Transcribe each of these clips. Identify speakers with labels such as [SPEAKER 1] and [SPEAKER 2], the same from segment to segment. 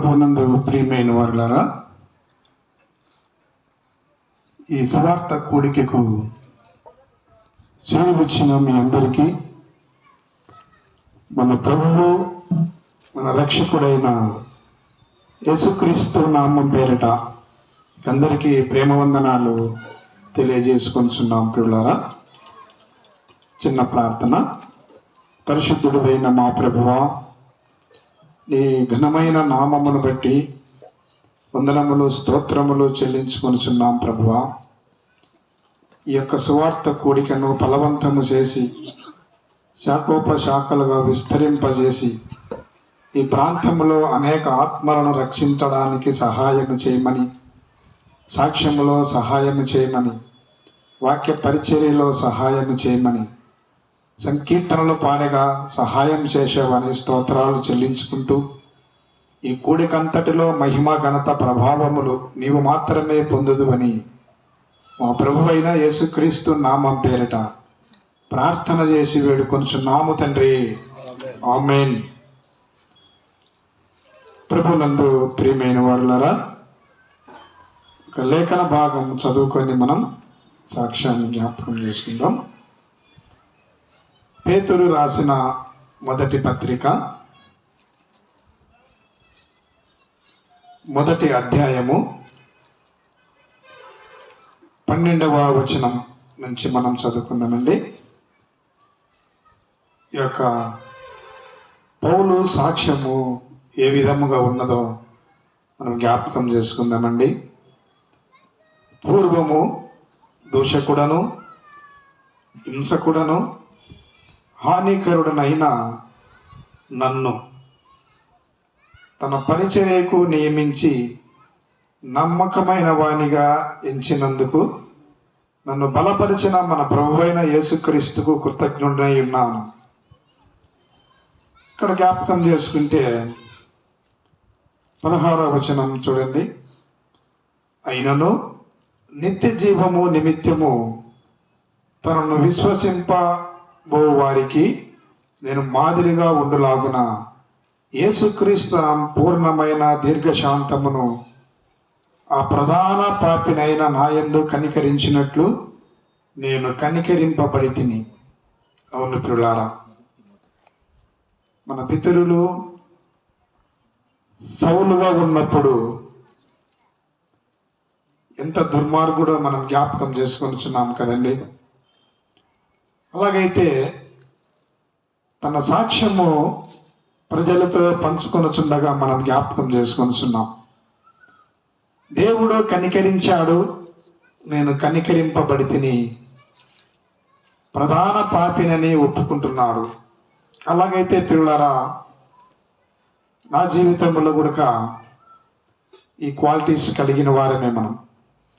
[SPEAKER 1] ప్రభునందు ప్రియమైన వారులారా, ఈ సువార్త కూడికకు చేరువచ్చిన మీ అందరికీ మన ప్రభువు మన రక్షకుడైన యేసుక్రీస్తు నామం పేరిట అందరికీ ప్రేమ వందనాలు తెలియజేసుకొనిచున్నాం. ప్రియులారా, చిన్న ప్రార్థన. పరిశుద్ధుడైన మా ప్రభువా, నీ ఘనమైన నామమును బట్టి వందనములు స్తోత్రములు చెల్లించుకొనిచున్నాం. ప్రభువా, ఈ యొక్క సువార్త కూడికను ఫలవంతము చేసి శాఖోపశాఖలుగా విస్తరింపజేసి ఈ ప్రాంతంలో అనేక ఆత్మలను రక్షించడానికి సహాయం చేయమని, సాక్ష్యములో సహాయం చేయమని, వాక్య పరిచర్యలో సహాయం చేయమని, సంకీర్తనలు పాడగా సహాయం చేసేవని స్తోత్రాలు చెల్లించుకుంటూ, ఈ కూడికంతటిలో మహిమ ఘనత ప్రభావములు నీవు మాత్రమే పొందుదువని మా ప్రభువైన యేసుక్రీస్తు నామం పేరిట ప్రార్థన చేసి వేడుకొనుచున్నాము తండ్రి. ఆమేన్. ప్రభునందు ప్రియమైన వారులారా, ఒక లేఖన భాగం చదువుకొని మనం సాక్ష్యాన్ని జ్ఞాపకం చేసుకుందాం. పేతురు రాసిన మొదటి పత్రిక 1వ అధ్యాయము 12వ వచనం నుంచి మనం చదువుకుందామండి. ఈ యొక్క పౌలు సాక్ష్యము ఏ విధముగా ఉన్నదో మనం జ్ఞాపకం చేసుకుందామండి. పూర్వము దూషకుడను, హింసకుడను, హానికరుడనైన నన్ను తన పరిచర్యకు నియమించి నమ్మకమైన వానిగా ఎంచినందుకు నన్ను బలపరిచిన మన ప్రభువైన యేసుక్రీస్తుకు కృతజ్ఞుడై ఉన్నాను. ఇక్కడ జ్ఞాపకం చేసుకుంటే 16వ వచనం చూడండి. అయినను నిత్య జీవము నిమిత్తము తనను విశ్వసింపబో వారికి నేను మాదిరిగా ఉండులాగున యేసుక్రీస్తు పూర్ణమైన దీర్ఘశాంతమును ఆ ప్రధాన పాపినైన నాయందు కనికరించినట్లు నేను కనికరింపబడి తిని. అవును ప్రియులారా, మన పితరులు సౌలుగా ఉన్నప్పుడు ఎంత దుర్మార్గుడో మనం జ్ఞాపకం చేసుకొనిచున్నాం కదండి. అలాగైతే తన సాక్ష్యము ప్రజలతో పంచుకొనుచుండగా మనం జ్ఞాపకం చేసుకొనిచున్నాం. దేవుడు కనికరించాడు, నేను కనికరింపబడి తిని, ప్రధాన పాపినని ఒప్పుకుంటున్నాడు. అలాగైతే ప్రియులారా, నా జీవితంలో కూడా ఈ క్వాలిటీస్ కలిగిన వారమే మనం.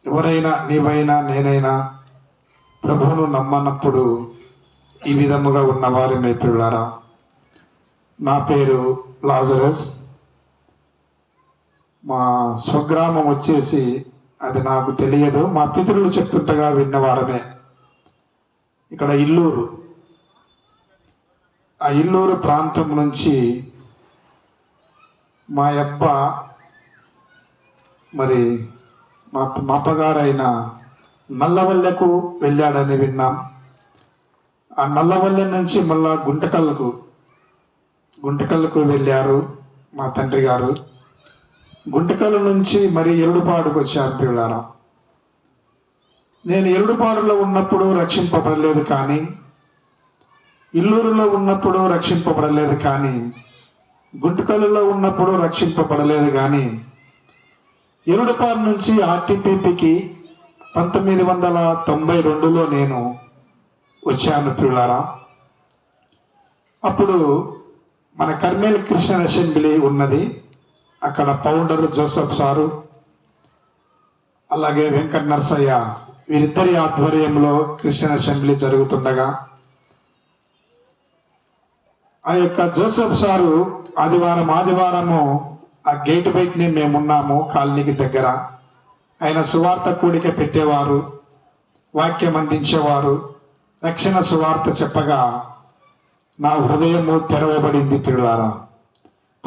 [SPEAKER 1] ఎవరైనా, నీవైనా, నేనైనా ప్రభువును నమ్మనప్పుడు ఈ విధముగా ఉన్నవారమే ప్రియులారా. నా పేరు లాజరస్. మా స్వగ్రామం వచ్చేసి అది నాకు తెలియదు, మా పితరులు చెప్తుంటగా విన్నవారమే. ఇక్కడ ఇల్లూరు, ఆ ఇల్లూరు ప్రాంతం నుంచి మా అబ్బ మరి మా అప్పగారైన నల్లవల్లెకు వెళ్ళాడని విన్నాం. ఆ నల్లవల్లె నుంచి మళ్ళా గుంటకల్లకు వెళ్ళారు మా తండ్రి గారు. గుంటకల్ నుంచి మరి ఎరుడుపాడుకు వచ్చారు పిల్లారా. నేను ఎరుడుపాడులో ఉన్నప్పుడు రక్షింపబడలేదు, కానీ ఇల్లూరులో ఉన్నప్పుడు రక్షింపబడలేదు, కానీ గుంటకల్లులో ఉన్నప్పుడు రక్షింపబడలేదు. కానీ ఎరుడుపాడు నుంచి ఆర్టీపీపీకి 1992లో నేను వచ్చాను పిల్లారా. అప్పుడు మన కర్మేల్ క్రిస్టియన్ అసెంబ్లీ ఉన్నది. అక్కడ ఫౌండర్ జోసెఫ్ సారు, అలాగే వెంకట నరసయ్య, వీరిద్దరి ఆధ్వర్యంలో క్రిస్టియన్ అసెంబ్లీ జరుగుతుండగా ఆ యొక్క జోసెఫ్ సారు ఆదివారము ఆ గేట్ బయటనే మేమున్నాము, కాలనీకి దగ్గర. ఆయన సువార్త కూడిక పెట్టేవారు, వాక్యం అందించేవారు, రక్షణ సువార్త చెప్పగా నా హృదయము తెరవబడింది ప్రియులారా.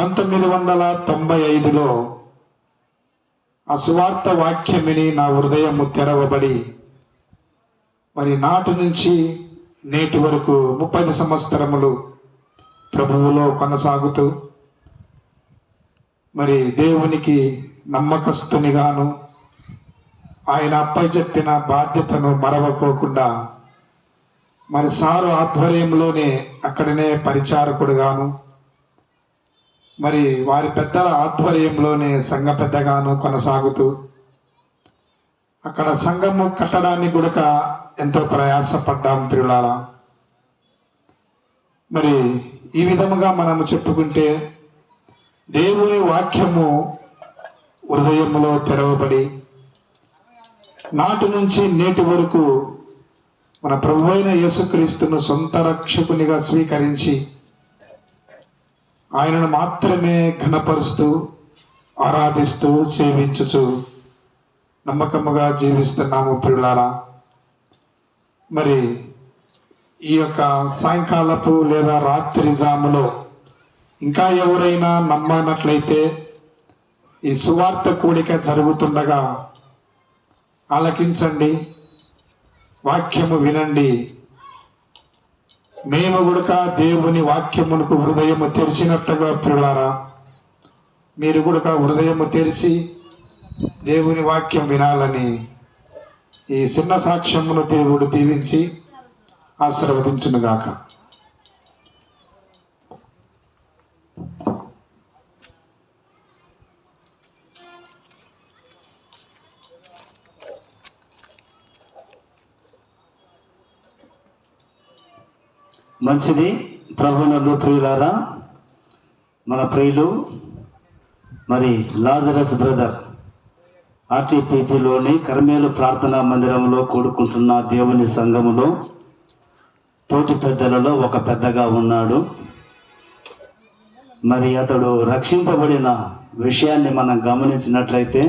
[SPEAKER 1] 1995లో ఆ సువార్త వాక్యమిని నా హృదయము తెరవబడి మరి నాటి నుంచి నేటి వరకు 30 సంవత్సరములు ప్రభువులో కొనసాగుతూ మరి దేవునికి నమ్మకస్తునిగాను ఆయన అప్పచెప్పిన బాధ్యతను మరవకోకుండా మరి సారు ఆధ్వర్యంలోనే అక్కడనే పరిచారకుడుగాను మరి వారి పెద్దల ఆధ్వర్యంలోనే సంఘ పెద్దగాను కొనసాగుతూ అక్కడ సంఘము కట్టడానికి కూడా ఎంతో ప్రయాసపడ్డాం ప్రియులారా. మరి ఈ విధముగా మనము చెప్పుకుంటే దేవుని వాక్యము హృదయములో తెరవబడి నాటి నుంచి నేటి వరకు మన ప్రభువైన యేసుక్రీస్తును సొంత రక్షకునిగా స్వీకరించి ఆయనను మాత్రమే ఘనపరుస్తూ ఆరాధిస్తూ సేవించుచు నమ్మకముగా జీవిస్తున్నాము ప్రియులారా. మరి ఈ యొక్క సాయంకాలపు లేదా రాత్రి జాములో ఇంకా ఎవరైనా నమ్మనట్లయితే ఈ సువార్త కూడిక జరుగుతుండగా ఆలకించండి, వాక్యము వినండి. మేము కూడా దేవుని వాక్యమునకు హృదయము తెరిచినట్టుగా ప్రియులారా మీరు కూడా హృదయము తెరిచి దేవుని వాక్యం వినాలని ఈ చిన్న సాక్ష్యమును దేవుడు దీవించి ఆశీర్వదించునుగాక.
[SPEAKER 2] మంచిది. ప్రభువునందు ప్రియులారా, మన ప్రియులు మరి లాజరస్ బ్రదర్ ఆర్టీపీపీలోని కర్మేలు ప్రార్థనా మందిరంలో కూడుకుంటున్న దేవుని సంఘములో తోటి పెద్దలలో ఒక పెద్దగా ఉన్నాడు. మరి అతడు రక్షింపబడిన విషయాన్ని మనం గమనించినట్లయితే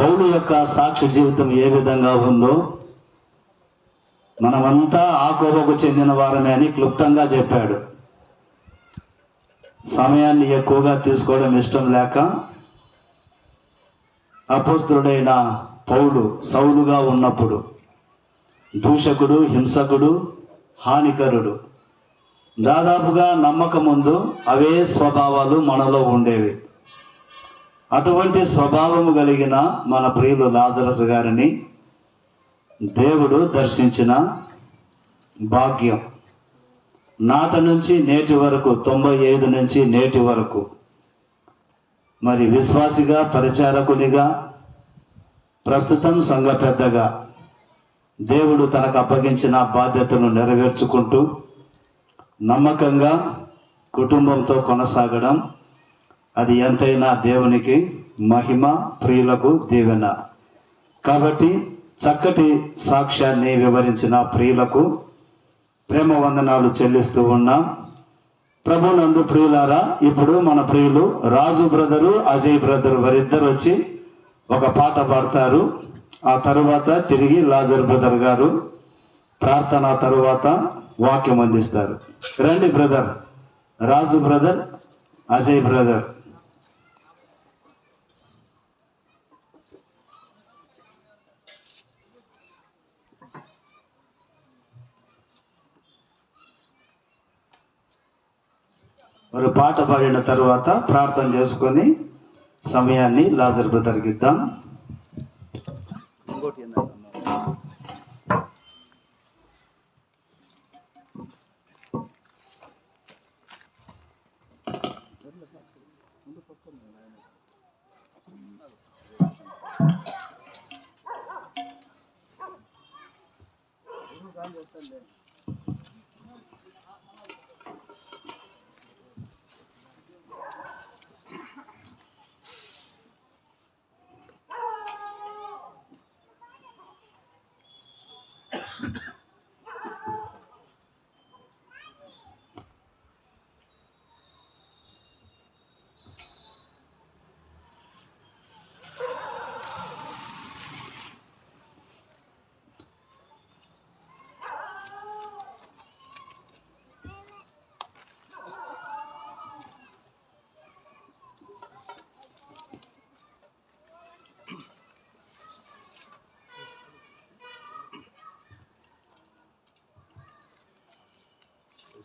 [SPEAKER 2] పౌలు యొక్క సాక్షి జీవితం ఏ విధంగా ఉందో మనమంతా ఆ కోవకు చెందిన వారమే అని క్లుప్తంగా చెప్పాడు. సమయాన్ని ఎక్కువగా తీసుకోవడం ఇష్టం లేక అపోస్తలుడైన పౌలు సౌలుగా ఉన్నప్పుడు దూషకుడు, హింసకుడు, హానికరుడు, దాదాపుగా నమ్మకం ముందు అవే స్వభావాలు మనలో ఉండేవి. అటువంటి స్వభావము కలిగిన మన ప్రియులు లాజరస్ గారిని దేవుడు దర్శించిన భాగ్యం. నాట నుంచి నేటి వరకు 95 నుంచి నేటి వరకు మరి విశ్వాసిగా, పరిచారకునిగా, ప్రస్తుతం సంఘ పెద్దగా దేవుడు తనకు అప్పగించిన బాధ్యతను నెరవేర్చుకుంటూ నమ్మకంగా కుటుంబంతో కొనసాగడం అది ఎంతైనా దేవునికి మహిమ, ప్రియులకు దీవెన. కాబట్టి చక్కటి సాక్ష్యాన్ని వివరించిన ప్రియులకు ప్రేమ వందనాలు చెల్లిస్తూ ఉన్నాం. ప్రభునందు ప్రియులారా, ఇప్పుడు మన ప్రియులు రాజు బ్రదరు, అజయ్ బ్రదరు వారిద్దరు వచ్చి ఒక పాట పాడతారు. ఆ తరువాత తిరిగి లాజర్ బ్రదర్ గారు ప్రార్థన తరువాత వాక్యం అందిస్తారు. రండి బ్రదర్, రాజు బ్రదర్, అజయ్ బ్రదర్. వారు పాట పాడిన తరువాత ప్రార్థన చేసుకొని సమయాన్ని లాజర్ బ్రదర్కి ఇద్దాం.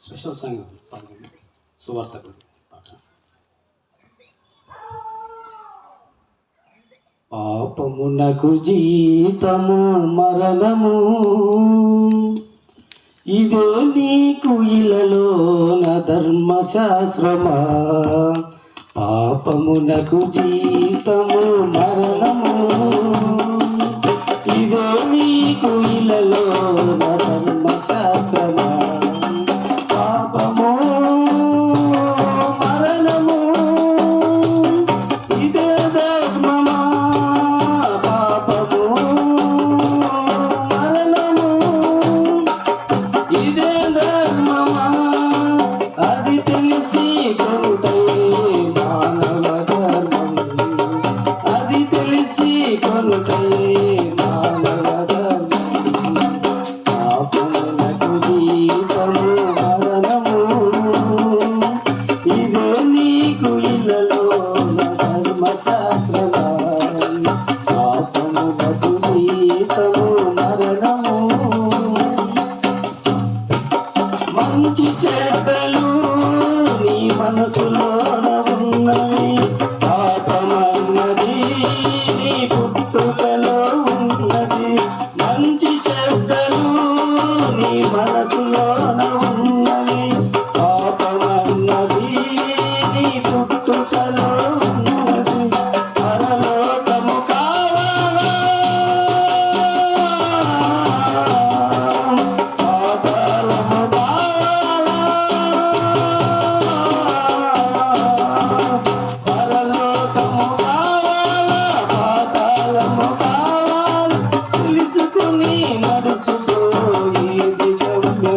[SPEAKER 3] స్పెషల్ సాంగ్ పాడుతుంది సువార్తకుడు పాట. పాపమునకు జీతము మరణము, ఇదే నీకు ఇలలోన ధర్మశాస్త్రమా. పాపమునకు జీతము మరణము, ఇదే నీకు ఇలలోన ధర్మశాస్త్రమా. పాపము మరణము, ఇదే ధర్మమా. పాపము మరణము, ఇదే ధర్మమా. అది తెలిసి కొనుటై మానవ ధర్మం, అది తెలిసి కొనుటై మానవ ధర్మం. పాపమునకు జీతము మరణము, ఇదే నీకు ఇలలోన ధర్మశాస్త్రమా. పాపమునకు జీతము మరణము. మంచి చెడ్డలు నీ మనసులోన ఉన్నవి, పాపమన్నది నీ పుట్టుకలో ఉన్నది. మంచి చెడ్డలు నీ మనసులోన ఉన్నవి, పాపమన్నది నీ పుట్టుకలో ఉన్నది. పరలోకము కావాలా, పాతాళము కావాలా. పరలోకము కావాలా, పాతాళము కావాలా. తెలుసుకుని నడుచుకో ఏది గమ్యం.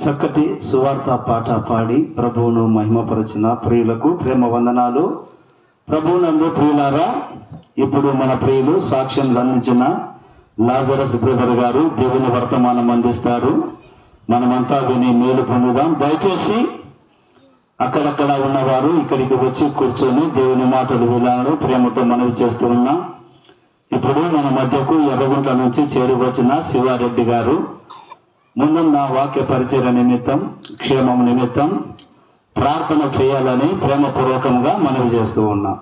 [SPEAKER 2] చక్కటి సువార్త పాట పాడి ప్రభువును మహిమపరిచిన ప్రియులకు ప్రేమ వందనాలు. ప్రభువునందు ప్రియులారా, ఇప్పుడు మన ప్రియులు సాక్ష్యం అందించిన లాజరస్ బ్రదర్ గారు దేవుని వర్తమానం అందిస్తారు. మనమంతా విని మేలు పొందుదాం. దయచేసి అక్కడక్కడ ఉన్నవారు ఇక్కడికి వచ్చి కూర్చొని దేవుని మాటలు వినాలని ప్రేమతో మనవి చేస్తూ ఉన్నాం. ఇప్పుడు మన మధ్యకు ఎర్రగుంట్ల నుంచి చేరువచ్చిన శివారెడ్డి గారు ముందున్న వాక్య పరిచయ నిమిత్తం, క్షేమం నిమిత్తం ప్రార్థన చేయాలని ప్రేమపూర్వకంగా మనవి చేస్తూ ఉన్నాం.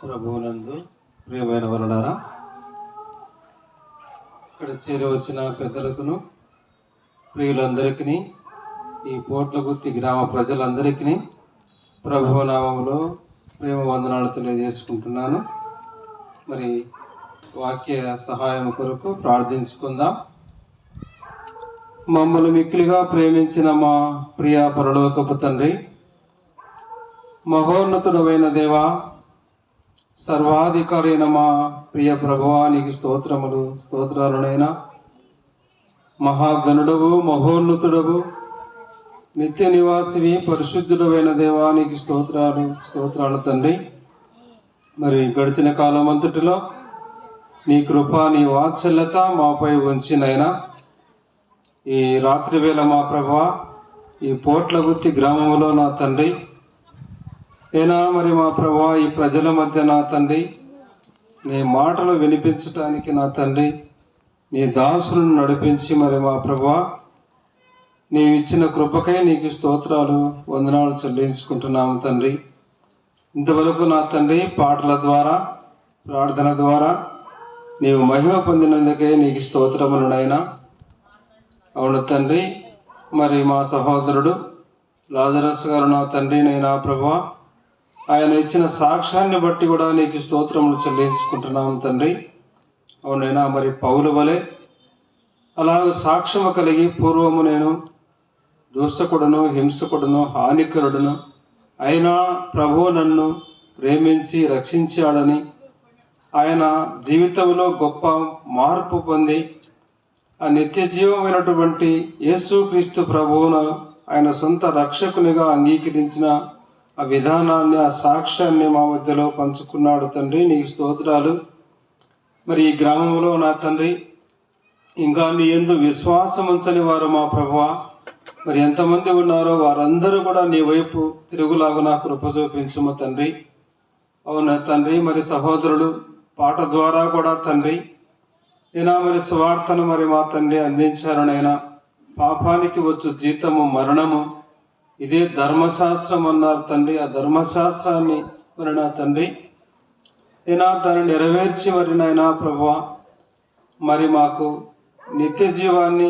[SPEAKER 4] ప్రభువునందు ప్రియమైన వరులారా, ఇక్కడ చేరి వచ్చిన పెద్దలకును ప్రియులందరికీ, ఈ పోట్లగుత్తి గ్రామ ప్రజలందరికీ ప్రభువు నామములో ప్రేమ వందనాలు తెలియజేసుకుంటున్నాను. మరి వాక్య సహాయం కొరకు ప్రార్థించుకుందాం. మమ్మల్ని మిక్కిలిగా ప్రేమించిన మా ప్రియ పరలోకపు తండ్రి, మహోన్నతుడమైన దేవా, సర్వాధికారి అయిన మా ప్రియ ప్రభువా, నీకు స్తోత్రాలునైనా. మహాగణుడవు, మహోన్నతుడవు, నిత్య నివాసివి, పరిశుద్ధుడమైన దేవా, నీకు స్తోత్రాలు తండ్రి. మరి గడిచిన కాలం అంతటిలో నీ కృప, నీ వాత్సల్యత మాపై ఉంచినైనా ఈ రాత్రి వేళ మా ప్రభువా, ఈ పోట్లగుత్తి గ్రామంలో నా తండ్రి ఏనా మరి మా ప్రభువా, ఈ ప్రజల మధ్య నా తండ్రి నీ మాటలు వినిపించటానికి నా తండ్రి నీ దాసులను నడిపించి మరి మా ప్రభువా, నీవు ఇచ్చిన కృపకై నీకు స్తోత్రాలు వందనాలు చెల్లించుకుంటున్నాము తండ్రి. ఇంతవరకు నా తండ్రి పాటల ద్వారా, ప్రార్థన ద్వారా నీవు మహిమ పొందినందుకే నీకు స్తోత్రములనైనా. అవును తండ్రి, మరి మా సహోదరుడు లాజరస్ గారు నా తండ్రి నైనా ప్రభువా, ఆయన ఇచ్చిన సాక్ష్యాన్ని బట్టి కూడా నీకు స్తోత్రములు చెల్లించుకుంటున్నాము తండ్రి. అవునైనా మరి పౌలు వలె అలాగే సాక్ష్యము కలిగి పూర్వము నేను దూషకుడును, హింసకుడును, హానికరుడును అయినా ప్రభువు నన్ను ప్రేమించి రక్షించాడని, ఆయన జీవితంలో గొప్ప మార్పు పొంది ఆ నిత్య జీవమైనటువంటి యేసుక్రీస్తు ప్రభువును ఆయన సొంత రక్షకునిగా అంగీకరించిన ఆ విధానాన్ని, ఆ సాక్ష్యాన్ని మా మధ్యలో పంచుకున్నాడు తండ్రి. నీకు స్తోత్రాలు. మరి ఈ గ్రామంలో నా తండ్రి ఇంకా నీ యందు విశ్వాసం ఉంచని వారు మా ప్రభువా మరి ఎంతమంది ఉన్నారో వారందరూ కూడా నీ వైపు తిరుగులాగా కృప చూపించుము తండ్రి. అవునా తండ్రి, మరి సహోదరుడు పాట ద్వారా కూడా తండ్రి అయినా మరి సువార్తను మరి మా తండ్రి అందించారనైనా. పాపానికి వచ్చు జీతము మరణము, ఇదే ధర్మశాస్త్రం అన్నారు తండ్రి. ఆ ధర్మశాస్త్రాన్ని మరి నా తండ్రి అయినా దాన్ని నెరవేర్చి మరి నాయనా ప్రభువా మరి మాకు నిత్య జీవాన్ని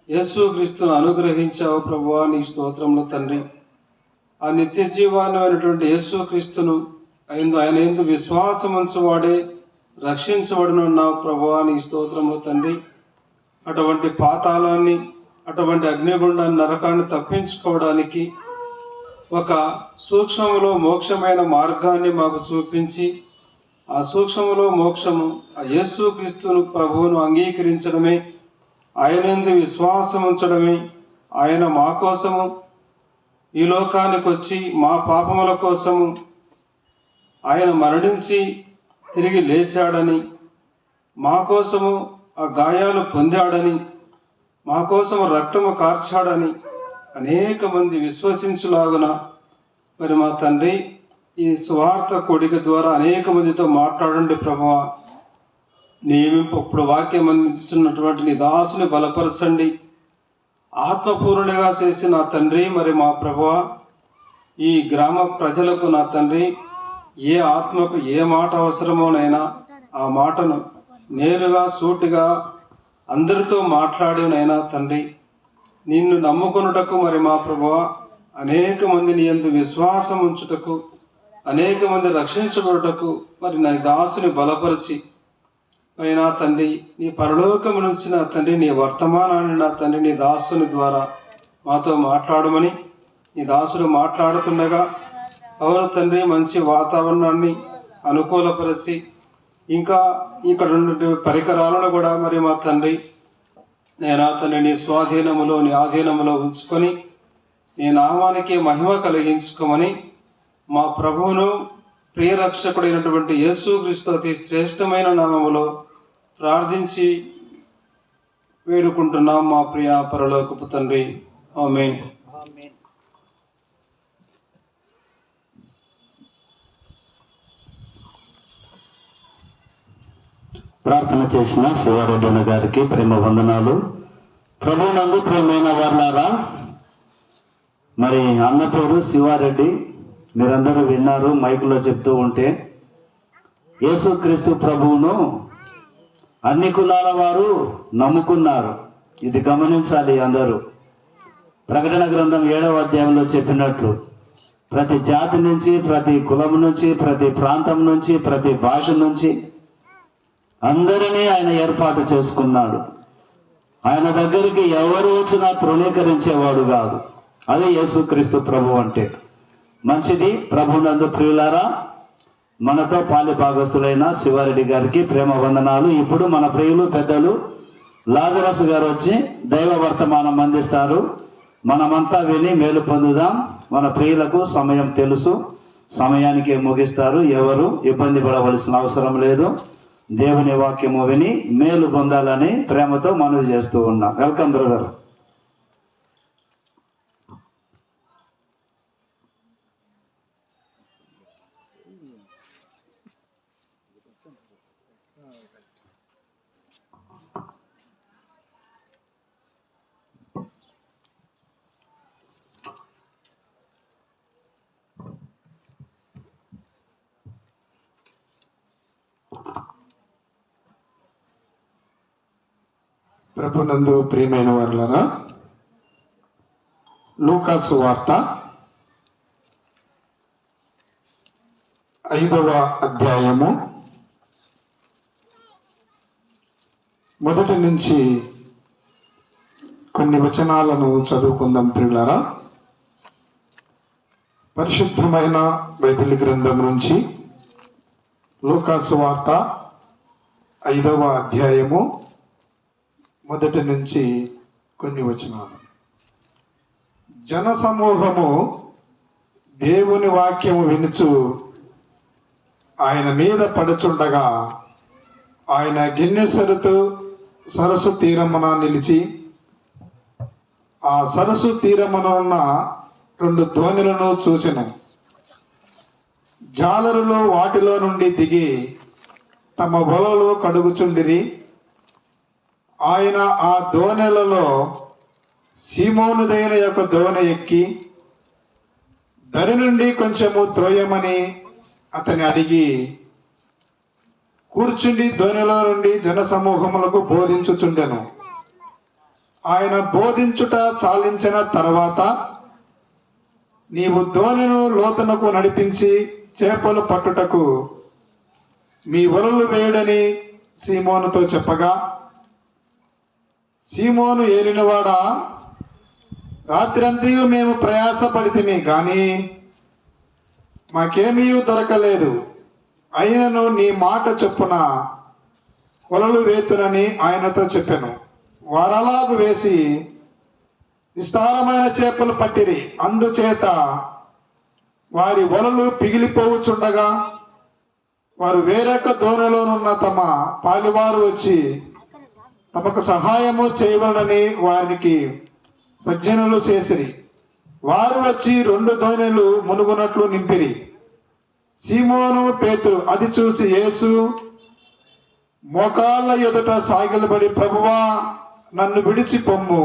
[SPEAKER 4] యేసుక్రీస్తును అనుగ్రహించావు ప్రభువా, నీకు స్తోత్రములు తండ్రి. ఆ నిత్య జీవాన్ని అయినటువంటి యేసుక్రీస్తును ఆయన ఎందు విశ్వాసం ఉంచువాడే రక్షించబడినున్నావు ప్రభువా, నీకు స్తోత్రములు తండ్రి. అటువంటి పాతాళాన్ని, అటువంటి అగ్నిగుండాన్ని, నరకాన్ని తప్పించుకోవడానికి ఒక సూక్ష్మములో మోక్షమైన మార్గాన్ని మాకు చూపించి, ఆ సూక్ష్మములో మోక్షము ఆ యేసుక్రీస్తును ప్రభువును అంగీకరించడమే, ఆయనందు విశ్వాసం ఉంచడమే. ఆయన మా కోసము ఈ లోకానికి వచ్చి మా పాపముల కోసము ఆయన మరణించి తిరిగి లేచాడని, మా కోసము ఆ గాయాలు పొందాడని, మా కోసం రక్తము కార్చాడని అనేక మంది విశ్వసించులాగున మరి మా తండ్రి ఈ స్వార్థ కొడిక ద్వారా అనేక మందితో మాట్లాడండి ప్రభువా. ఇప్పుడు వాక్యం అందిస్తున్నటువంటి నీ దాసుని బలపరచండి, ఆత్మపూర్ణునిగా చేసి నా తండ్రి మరి మా ప్రభువా, ఈ గ్రామ ప్రజలకు నా తండ్రి ఏ ఆత్మకు ఏ మాట అవసరమోనైనా ఆ మాటను నేరుగా సూటిగా అందరితో మాట్లాడినైనా తండ్రి నిన్ను నమ్ముకొనుటకు మరి మా ప్రభువా అనేక మంది నీ యందు విశ్వాసం ఉంచుటకు, అనేక మంది రక్షించబడుటకు మరి నా దాసుని బలపరిచి మరి నా తండ్రి నీ పరలోకము నుంచి నా తండ్రి నీ వర్తమానాన్ని నా తండ్రి నీ దాసుని ద్వారా మాతో మాట్లాడమని ఈ దాసుడు మాట్లాడుతుండగా అవును తండ్రి మంచి వాతావరణాన్ని అనుకూలపరిచి ఇంకా ఇక్కడ ఉన్న పరికరాలను కూడా మరి మా తండ్రి నేను అతన్ని నీ స్వాధీనములో నీ ఆధీనములో ఉంచుకొని నీ నామానికి మహిమ కలిగించుకోమని మా ప్రభువును ప్రియరక్షకుడైనటువంటి యేసుక్రీస్తు అతి శ్రేష్టమైన నామములో ప్రార్థించి వేడుకుంటున్నాం మా ప్రియ పరలోకపు తండ్రి. ఆమేన్.
[SPEAKER 2] ప్రార్థన చేసిన శివారెడ్డి అన్న గారికి ప్రేమ వందనాలు. ప్రభువునందు ప్రేమైన వారులారా, మరి అన్న పేరు శివారెడ్డి. మీరందరూ విన్నారు మైకులో చెప్తూ ఉంటే. యేసుక్రీస్తు ప్రభువును అన్ని కులాల వారు నమ్ముకున్నారు. ఇది గమనించాలి అందరూ. ప్రకటన గ్రంథం 7వ అధ్యాయంలో చెప్పినట్లు ప్రతి జాతి నుంచి, ప్రతి కులం నుంచి, ప్రతి ప్రాంతం నుంచి, ప్రతి భాష నుంచి అందరినీ ఆయన ఏర్పాటు చేసుకున్నాడు. ఆయన దగ్గరికి ఎవరు వచ్చినా తృణీకరించేవాడు కాదు. అదే యేసుక్రీస్తు ప్రభు అంటే. మంచిది. ప్రభునందు ప్రియులారా, మనతో పాలి భాగస్తులైన శివారెడ్డి గారికి ప్రేమ వందనాలు. ఇప్పుడు మన ప్రియులు పెద్దలు లాజరస్ గారు వచ్చి దైవ వర్తమానం అందిస్తారు. మనమంతా విని మేలు పొందుదాం. మన ప్రియులకు సమయం తెలుసు, సమయానికి ముగిస్తారు. ఎవరు ఇబ్బంది పడవలసిన అవసరం లేదు. దేవుని వాక్యము విని మేలు పొందాలని ప్రేమతో మనవి చేస్తూ ఉన్నాం. Welcome brother.
[SPEAKER 1] ప్రభునందు ప్రియమైన వారులారా, లూకాసు వార్త 5వ అధ్యాయము మొదటి నుంచి కొన్ని వచనాలను చదువుకుందాం ప్రియులారా. పరిశుద్ధమైన బైబిల్ గ్రంథం నుంచి లూకాసు వార్త 5వ అధ్యాయము మొదటి నుంచి కొన్ని వచనాలు. జన సమూహము దేవుని వాక్యము వినుచు ఆయన మీద పడుచుండగా ఆయన గిన్నెసరుతు సరస్సు తీరమున నిలిచి ఆ సరస్సు తీరమున ఉన్న 2 దోణులను చూచెను. జాలరులు వాటిలో నుండి దిగి తమ వలలు కడుగుచుండిరి. ఆయన ఆ దోణెలలో సీమోనుదైన యొక్క దోణె ఎక్కి దరి నుండి కొంచెము త్రోయమని అతని అడిగి కూర్చుండి దోణెలో నుండి జన సమూహములకు బోధించుచుండెను. ఆయన బోధించుట చాలించిన తర్వాత, నీవు దోణెను లోతునకు నడిపించి చేపలు పట్టుటకు మీ వలలు వేయుడని సీమోనుతో చెప్పగా, సీమోను ఏలినవాడా, రాత్రంతయు మేము ప్రయాసపడితిమి గాని మాకేమీ దొరకలేదు. అయినను నీ మాట చొప్పున వలలు వేతునని ఆయనతో చెప్పాను. వారలాగు వేసి విస్తారమైన చేపలు పట్టిరి. అందుచేత వారి వలలు పిగిలిపోవుచుండగా వారు వేరొక దోణిలోనున్న తమ పాలివారు వచ్చి తమకు సహాయము చేయవలని వారికి సజ్జనులు చేసిరి. వారు వచ్చి 2 దోణెలు మునుగునట్లు నింపిరి. సీమోను పేతురు అది చూసి యేసు మోకాళ్ళ ఎదుట సాగిలబడి, ప్రభువా, నన్ను విడిచి పొమ్ము,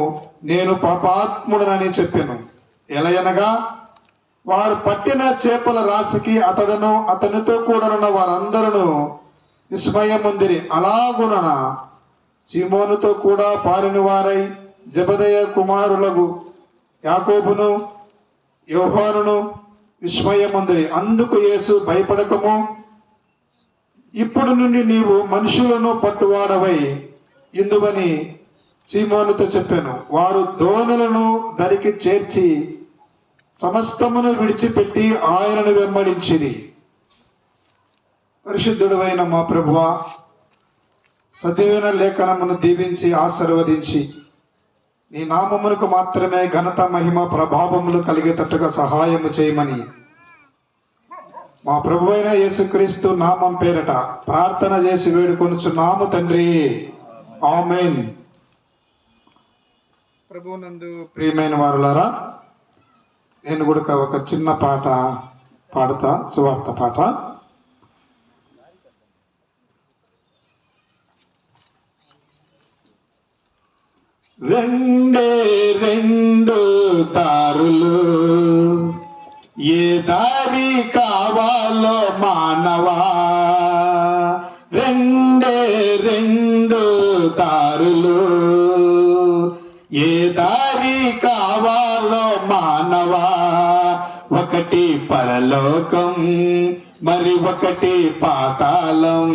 [SPEAKER 1] నేను పాపాత్ముడనని చెప్పాను. ఎలయనగా వారు పట్టిన చేపల రాశికి అతడును అతనితో కూడనున్న వారందరూ విస్మయముందిరి. అలాగున సీమోనుతో కూడా పారిన వారై జెబెదయి కుమారులకు యాకోబును యోహానును విస్మయముందిరి. అందుకు యేసు, భయపడకము, ఇప్పుడు నుండి నీవు మనుషులను పట్టువాడవై ఇందువని సీమోనుతో చెప్పాను, వారు దోణులను దరికి చేర్చి సమస్తమును విడిచిపెట్టి ఆయనను వెంబడించిరి. పరిశుద్ధుడైన మా ప్రభువా, సజీవన లేఖనమును దీవించి ఆశీర్వదించి నీ నామమునకు మాత్రమే ఘనత మహిమ ప్రభావములు కలిగేటట్టుగా సహాయము చేయమని మా ప్రభువైన యేసుక్రీస్తు నామం పేరట ప్రార్థన చేసి వేడుకొనుచున్నాము తండ్రి, ఆమేన్. ప్రభువునందు ప్రియమైన వారులారా, నేను కూడా ఒక చిన్న పాట పాడుతా, సువార్త పాట. రెండే రెండు దారులు, ఏ దారి కావాలో మానవా. రెండే రెండు దారులు, ఏ దారి కావాలో మానవా. ఒకటి పరలోకం, మరి ఒకటి పాతాళం.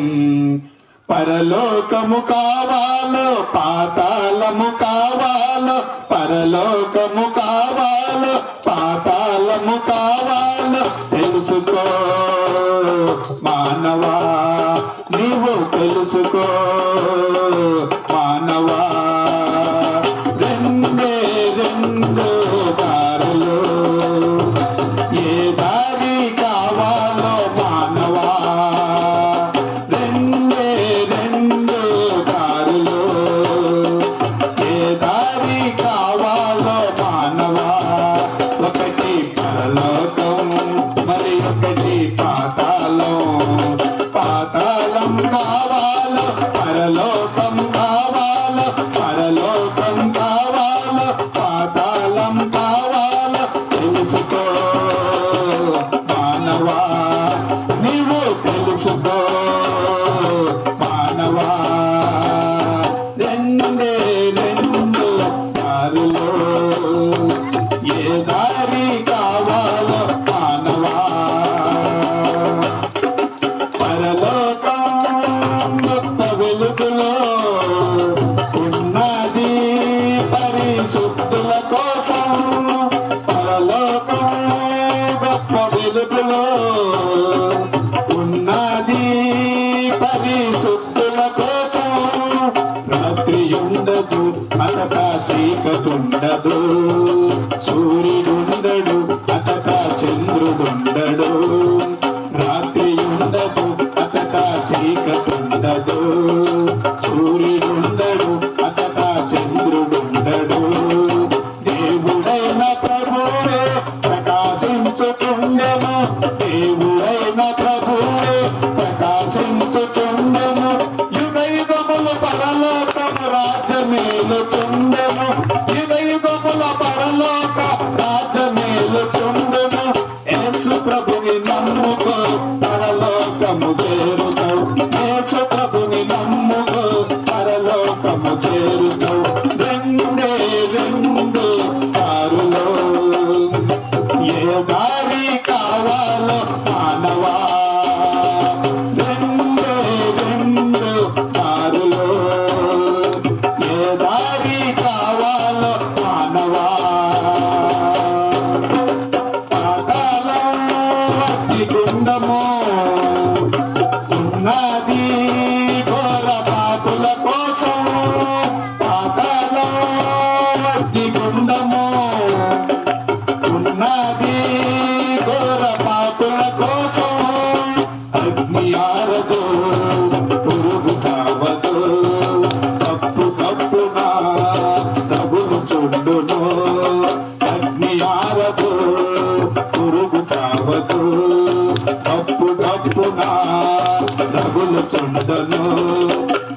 [SPEAKER 1] పరలోకము కావాలో పాతాళము కావాలో, పరలోకము కావాలో పాతాళము కావాలో తెలుసుకో మానవా, నీవు తెలుసుకో మానవా. రెండే రెండు దారులు, ఏ దారి కావాలో మానవా. రెండే రెండు దారులు, ఏ దారి కావాలో మానవా. ఒకటి పరలోకం, మరి ఒకటి పాతాళం. పాతాళం కావాలో పరలోకం కావాలో, పరలోకం కావాలో పాతాళం కావాలో తెలుసుకో మానవా, నీవు తెలుసుకో మానవా. రెండే రెండు దారులు, ఏ దారి కావాలో మానవా. పరలోకం గొప్ప వెలుగులో ఉన్నది పరిశుద్ధుల కోసం. పరలోకం గొప్ప వెలుగులో ఉన్నది పరిశుద్ధుల కోసం. రాత్రి ఉండదు, అతట చీకటుండదు. సూర్యుడుండడు, అతట చంద్రుడుండడు. రాత్రి ఉండదు, అతట చీకటుండదు. సూర్యుడుండడు, అతట చంద్రుడుండడు. దేవుడైన ప్రభువే ప్రకాశించుచుండెను, దేవుడైన ప్రభువే ప్రకాశించుచుండెను. యుగయుగముల పరలోకము రాజ్యమేలుచుండెను, యుగయుగముల పరలోక రాజ్యమేలుచుండెను. యేసు ప్రభుని నమ్ముకో, పరలోకము చేరుతావు. యేసు ప్రభుని నమ్ముకో, పరలోకము చేరుతావు. రెండే రెండు దారులు, ఏ దారి కావాలో మానవా. రెండే రెండు దారులు, ఏ దారి కావాలో మానవా. పాతాళం అగ్నిగుండము ఉన్నది ఘోర పాపుల కోసం. పాతాళం అగ్నిగుండము ఉన్నది ఘోర పాపుల కోసం. అగ్ని ఆరదు, పురుగు చావదు, తప్పు తప్పునా తగులు చుండును. అగ్ని ఆరదు, పురుగు చావదు, తప్పు తప్పునా తగులు చుండును.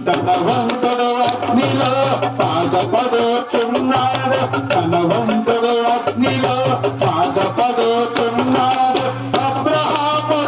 [SPEAKER 1] ధనవంతుడు అగ్నిలో బాధపడుతున్నాడు, ధనవంతుడు అగ్నిలో బాధపడుతున్నాడు. అబ్రహాము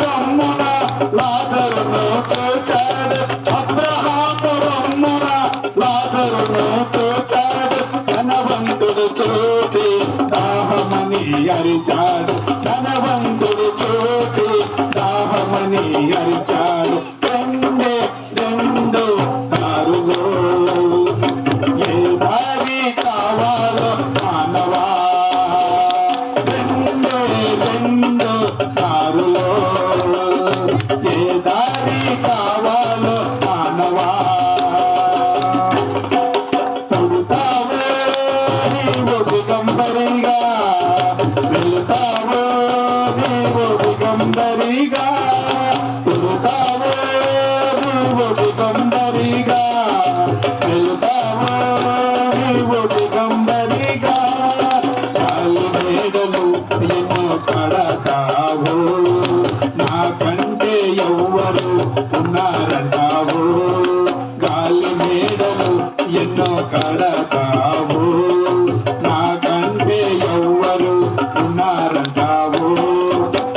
[SPEAKER 1] దిగంబరిగా వెళుతావో నీవు దిగంబరిగా వెళుతావో నీవు దిగంబరిగా గాలి మేడలు ఎన్నో కడతావు నాకంటే ఎవ్వరు ఉన్నారంటావు గాలి మేడలు ఎన్నో కడతావు నాకంటే ఎవ్వరు ఉన్నారంటావు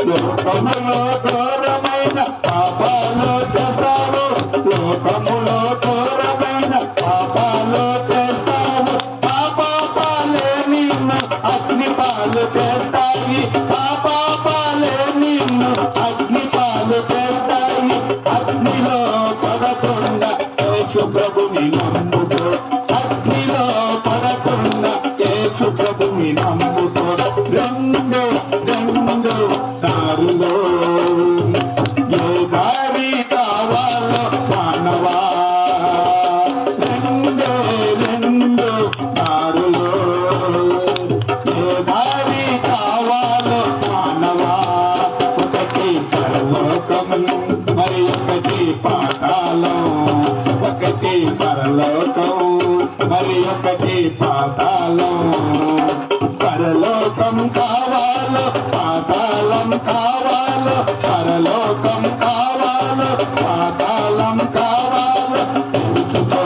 [SPEAKER 1] లోకములో ఘోరమైన పాపాలు చేస్తావు లోకములో ఘోరమైన పాపాలు చేస్తావు పాపాలే నిన్ను అగ్నిపాలు చేస్తాయి పాపాలే నిన్ను అగ్నిపాలు చేస్తాయి అగ్నిలో పడకుండా యేసు ప్రభుని నమ్ముకో అగ్నిలో పడకుండా యేసు ప్రభుని నమ్ముకో రెండు దారులో ఏ దారి కావాలో మానవా రెండు దారులో ఏ దారి కావాలో మానవా ఒకటి పరలోకం మరి ఒకటి పాతాళం ఒకటి పరలోకం మరి ఒకటి పాతాళం పరలోకం కావాలో పాతాళం కావాలో పరలోకం కావాలో పాతాళం కావాలో తెలుసుకో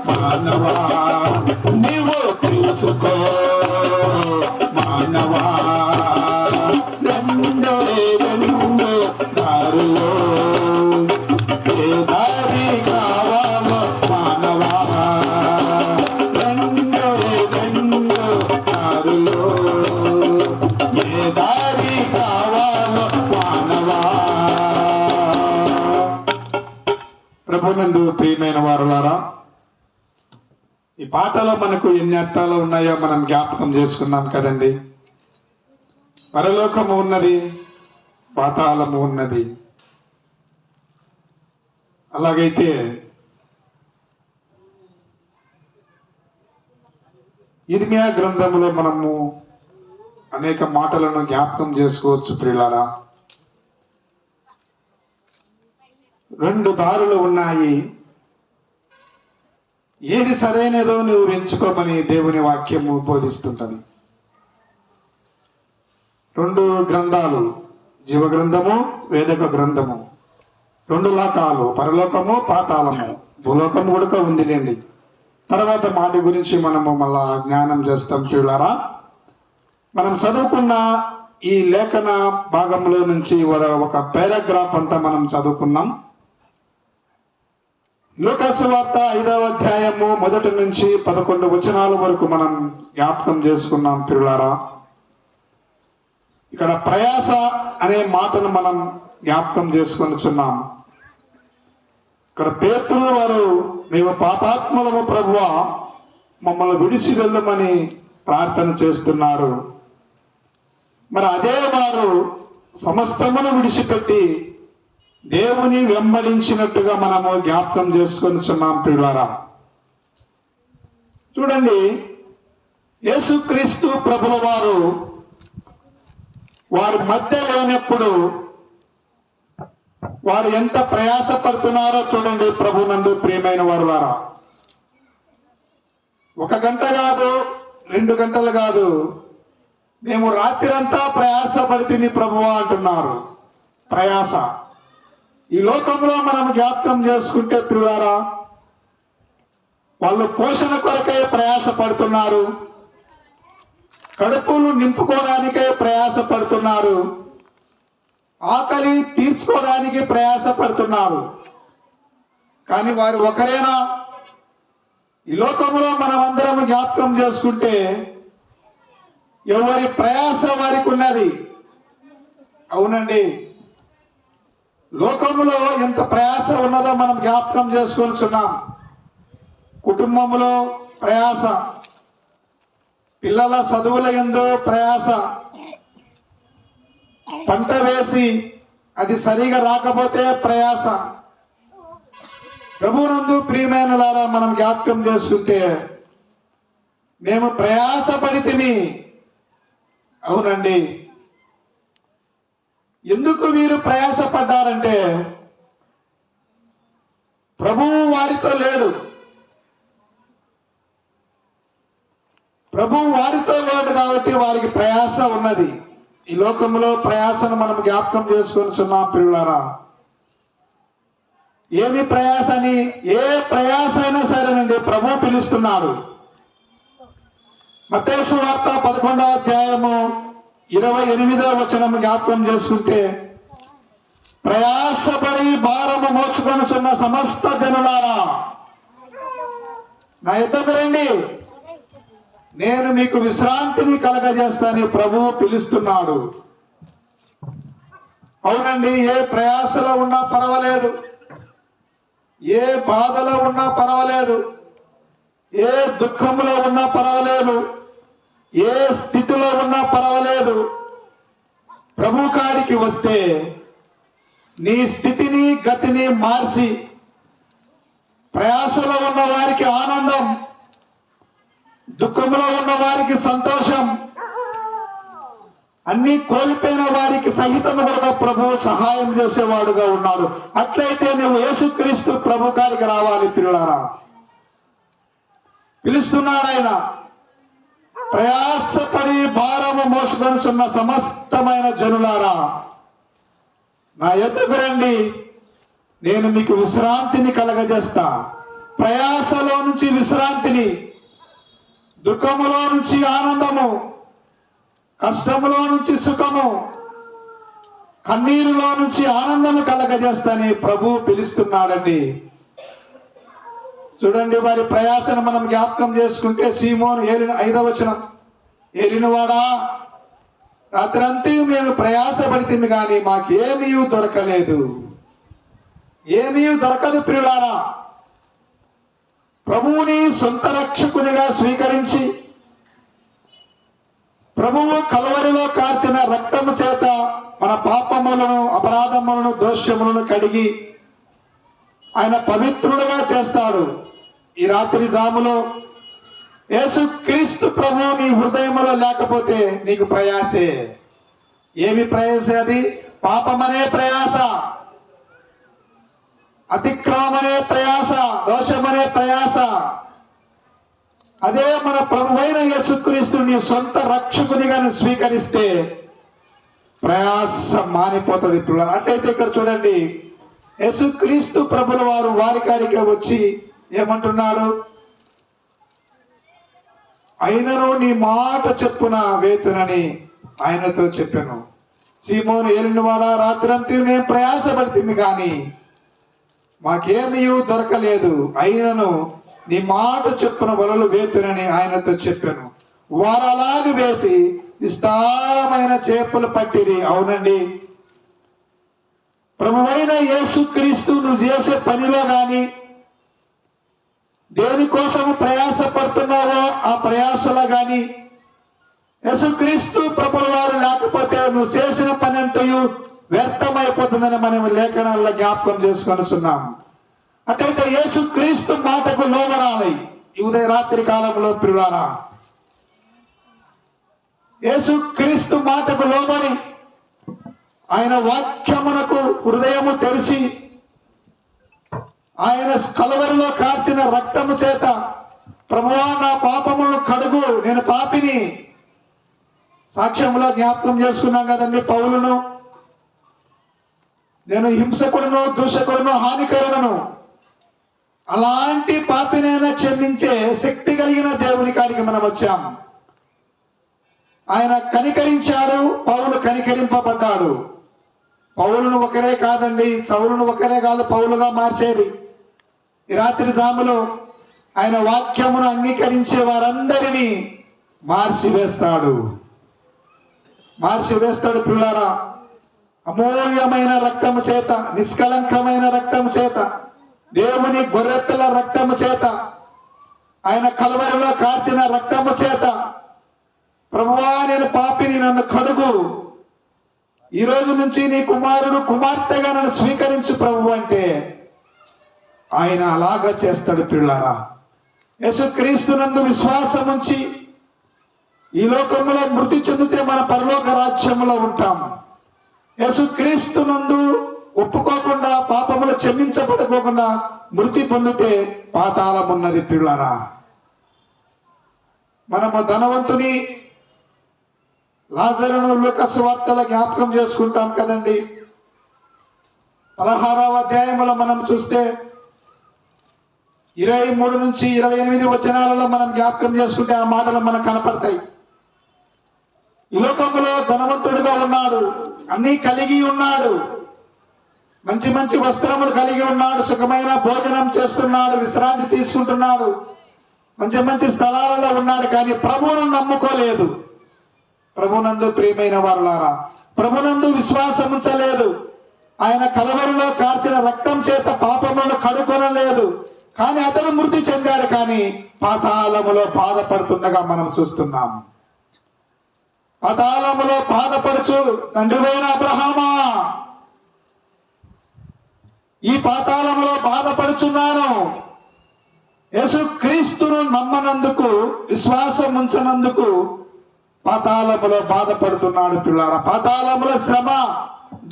[SPEAKER 1] మానవా నీవు తెలుసుకో మానవా రెండు దారులో ఏ దారి కావాలో మానవా రెండు దారులో ఏ దారి కావాలో మానవా. ప్రభునందు ప్రియమైన వారులారా, ఈ పాటలో మనకు ఎన్ని అర్థాలు ఉన్నాయో మనం జ్ఞాపకం చేసుకున్నాం కదండి. పరలోకము ఉన్నది, పాతాళము ఉన్నది. అలాగైతే ఇర్మియా గ్రంథంలో మనము అనేక మాటలను జ్ఞాపకం చేసుకోవచ్చు ప్రియులారా. రెండు దారులు ఉన్నాయి, ఏది సరైనదో నువ్వు ఎంచుకోమని దేవుని వాక్యము బోధిస్తుంటది. రెండు గ్రంథాలు, జీవ గ్రంథము, వేదక గ్రంథము, రెండు లోకాలు, పరలోకము పాతాళము, భూలోకము కూడా ఉందిలేండి. తర్వాత మాటి గురించి మనము మళ్ళా జ్ఞానం చేస్తాం ప్రియులారా. మనం చదువుకున్న ఈ లేఖన భాగంలో నుంచి ఒక పారాగ్రాఫ్ అంతా మనం చదువుకున్నాం. లూకాసు వార్త 5వ అధ్యాయము 1 నుంచి 11 వచనాల వరకు మనం జ్ఞాపకం చేసుకున్నాం ప్రియులారా. ఇక్కడ ప్రయాస అనే మాటను మనం జ్ఞాపకం చేసుకొనిచున్నాం. ఇక్కడ పేతురు వారు మేము పాపాత్ములము ప్రభువా మమ్మల్ని విడిచి వెళ్ళమని ప్రార్థన చేస్తున్నారు. మరి అదే వారు సమస్తమును విడిచిపెట్టి దేవుని వెంబడించినట్టుగా మనము జ్ఞాపకం చేసుకొనిచున్నాం ప్రియులారా. చూడండి, యేసుక్రీస్తు ప్రభుల వారు వారి మధ్య లేనప్పుడు వారు ఎంత ప్రయాస పడుతున్నారో చూడండి. ప్రభునందు ప్రియమైన వారులారా, 1 గంట కాదు, 2 గంటలు కాదు, మేము రాత్రంతా ప్రయాస పడితిని ప్రభువా అంటున్నారు. ప్రయాస ఈ లోకంలో మనం జ్ఞాపకం చేసుకుంటే ప్రియులారా, వాళ్ళు పోషణ కొరకై ప్రయాస పడుతున్నారు, కడుపులు నింపుకోవడానికే ప్రయాస పడుతున్నారు, ఆకలి తీర్చుకోవడానికి ప్రయాస పడుతున్నారు. కానీ వారు ఒకరేనా? ఈ లోకంలో మనం అందరం జ్ఞాపకం చేసుకుంటే ఎవరి ప్రయాస వారికి ఉన్నది. అవునండి, లోకంలో ఎంత ప్రయాస ఉన్నదో మనం జ్ఞాపకం చేసుకొనిచున్నాం. కుటుంబంలో ప్రయాస, పిల్లల చదువుల యందు ప్రయాస, పంట వేసి అది సరిగా రాకపోతే ప్రయాస. ప్రభునందు ప్రియమైనలారా, మనం జ్ఞాపకం చేసుకుంటే మేము ప్రయాసపడితిమి. అవునండి, ఎందుకు వీరు ప్రయాసపడ్డారంటే ప్రభువు వారితో లేడు. ప్రభువు వారితో లేడు కాబట్టి వారికి ప్రయాస ఉన్నది. ఈ లోకంలో ప్రయాసను మనం జ్ఞాపకం చేసుకొనిచున్నాం ప్రియులారా. ఏమి ప్రయాస అని, ఏ ప్రయాస అయినా సరేనండి ప్రభు పిలుస్తున్నాడు. మత్తయి సువార్త 11వ అధ్యాయము 28వ వచనం జ్ఞాపకం చేసుకుంటే, ప్రయాసపడి భారము మోసుకొనుచున్న సమస్త జనులారా నా యొద్దకు రండి, నేను మీకు విశ్రాంతిని కలగజేస్తానని ప్రభువు పిలుస్తున్నాడు. అవునండి, ఏ ప్రయాసలో ఉన్నా పర్వాలేదు, ఏ బాధలో ఉన్నా పర్వాలేదు, ఏ దుఃఖంలో ఉన్నా పర్వాలేదు, ఏ స్థితిలో ఉన్నా పర్వాలేదు, ప్రభు కాడికి వస్తే నీ స్థితిని గతిని మార్చి, ప్రయాసలో ఉన్న వారికి ఆనందం, దుఃఖంలో ఉన్న వారికి సంతోషం, అన్ని కోల్పోయిన వారికి సహితం కూడా ప్రభు సహాయం చేసేవాడుగా ఉన్నాడు. అట్లయితే నువ్వు యేసుక్రీస్తు ప్రభు కాడికి రావాలి ప్రియులారా. పిలుస్తున్నాడు ఆయన. ప్రయాసపడి భారము మోసుకొనుచున్న సమస్తమైన జనులారా నా యొద్దకు రండి, నేను మీకు విశ్రాంతిని కలగజేస్తా. ప్రయాసలో నుంచి విశ్రాంతిని, దుఃఖములో నుంచి ఆనందము, కష్టములో నుంచి సుఖము, కన్నీరులో నుంచి ఆనందము కలగజేస్తాని ప్రభు పిలుస్తున్నాడండి. చూడండి, వారి ప్రయాసను మనం జ్ఞాపకం చేసుకుంటే సీమోను 5వ వచనం, ఏలినవాడా రాత్రంతా మేము ప్రయాసపడితే కానీ మాకేమీ దొరకలేదు. ఏమీ దొరకదు ప్రియులారా. ప్రభువుని సొంత రక్షకునిగా స్వీకరించి ప్రభువు కలవరిలో కార్చిన రక్తము చేత మన పాపములను, అపరాధములను, దోషములను కడిగి ఆయన పవిత్రుడుగా చేస్తాడు. ఈ రాత్రి జాములో యేసుక్రీస్తు ప్రభువు నీ హృదయంలో లేకపోతే నీకు ప్రయాసే. ఏమి ప్రయాస అది? పాపమనే ప్రయాస, అతిక్రమమనే ప్రయాస, దోషమనే ప్రయాస. అదే మన ప్రభువైన యేసుక్రీస్తు నీ సొంత రక్షకునిగా స్వీకరిస్తే ప్రయాస మానిపోతుంది. అట్లయితే ఇక్కడ చూడండి, యేసుక్రీస్తు ప్రభుల వారు వారి కాడికే వచ్చి ఏమంటున్నాడు? అయినను నీ మాట చెప్పున వేతునని ఆయనతో చెప్పాను. సీమోను ఏలినవాడా రాత్రంతా మేము ప్రయాసపడుతుంది కానీ మాకేమీ దొరకలేదు, అయినను నీ మాట చెప్పున వలలు వేతునని ఆయనతో చెప్పాను. వారు అలాగే వేసి విస్తారమైన చేపలు పట్టిరి. అవునండి, ప్రభువైన యేసుక్రీస్తు నువ్వు చేసే పనిలో గాని దేనికోసం ప్రయాస పడుతున్నావో ఆ ప్రయాసలో గాని యేసుక్రీస్తు ప్రభుల వారు లేకపోతే నువ్వు చేసిన పని అంతయు వ్యర్థమైపోతుందని మనం లేఖనాల్లో జ్ఞాపకం చేసుకొనిస్తున్నాం. అట్లయితే యేసుక్రీస్తు మాటకు లోబడాలి. ఈ ఉదయ రాత్రి కాలంలో ప్రియులారా, యేసుక్రీస్తు మాటకు లోబడి ఆయన వాక్యమునకు హృదయము తెరిచి ఆయన కలవరిలో కార్చిన రక్తము చేత ప్రభువా నా పాపములను కడుగు, నేను పాపిని. సాక్ష్యంలో జ్ఞాపకం చేసుకున్నాం కదండి, పౌలును, నేను హింసకుడును, దూషకుడును, హానికరులను, అలాంటి పాపినైనా క్షమించే శక్తి కలిగిన దేవుని కాడికి మనం వచ్చాం. ఆయన కనికరించాడు, పౌలు కనికరింపబడ్డాడు. పౌలును ఒకరే కాదండి, సౌలును ఒకరే కాదు పౌలుగా మార్చేది. ఈ రాత్రి జాములో ఆయన వాక్యమును అంగీకరించే వారందరినీ మార్చివేస్తాడు పిల్లారా. అమూల్యమైన రక్తము చేత, నిష్కలంకమైన రక్తము చేత, దేవుని గొర్రెపిల్ల రక్తము చేత, ఆయన కలవరిలో కార్చిన రక్తము చేత ప్రభువా నేను పాపిని, నన్ను కడుగు, ఈ రోజు నుంచి నీ కుమారుడు కుమార్తెగా నన్ను స్వీకరించు ప్రభు అంటే ఆయన అలాగా చేస్తాడు పిల్లారా. యేసుక్రీస్తునందు విశ్వాసం ఉంచి ఈ లోకంలో మృతి చెందితే మన పరలోక రాజ్యంలో ఉంటాం. యేసుక్రీస్తునందు ఒప్పుకోకుండా, పాపములు క్షమించబడుకోకుండా మృతి పొందితే పాతాళం ఉన్నది పిల్లారా. మనము ధనవంతుని లాజరును లూకాసు వార్తల జ్ఞాపకం చేసుకుంటాం కదండి. 16వ అధ్యాయంలో మనం చూస్తే 23 నుంచి 28 వచనాలలో మనం జ్ఞాపకం చేసుకుంటే ఆ మాటలు మనకు కనపడతాయి. ఈ లోకంలో ధనవంతుడిగా ఉన్నాడు, అన్నీ కలిగి ఉన్నాడు, మంచి మంచి వస్త్రములు కలిగి ఉన్నాడు, సుఖమైన భోజనం చేస్తున్నాడు, విశ్రాంతి తీసుకుంటున్నాడు, మంచి మంచి స్థలాలలో ఉన్నాడు. కానీ ప్రభువును నమ్ముకోలేదు. ప్రభునందు ప్రియమైన వారులారా, ప్రభునందు విశ్వాసం ఉంచలేదు. ఆయన కలవరిలో కార్చిన రక్తం చేత పాపములను కడుకొనలేదు. కానీ అతను మృతి చెందాడు. కానీ పాతాళములో బాధపడుతుండగా మనం చూస్తున్నాం. పాతాళములో బాధపడుచు తండ్రివైన అబ్రహామా, ఈ పాతాళములో బాధపడుచున్నాను. యేసుక్రీస్తును నమ్మనందుకు, విశ్వాసం ఉంచనందుకు పాతాళములో బాధపడుతున్నాడు పిల్లారా. పాతాళములో శ్రమ,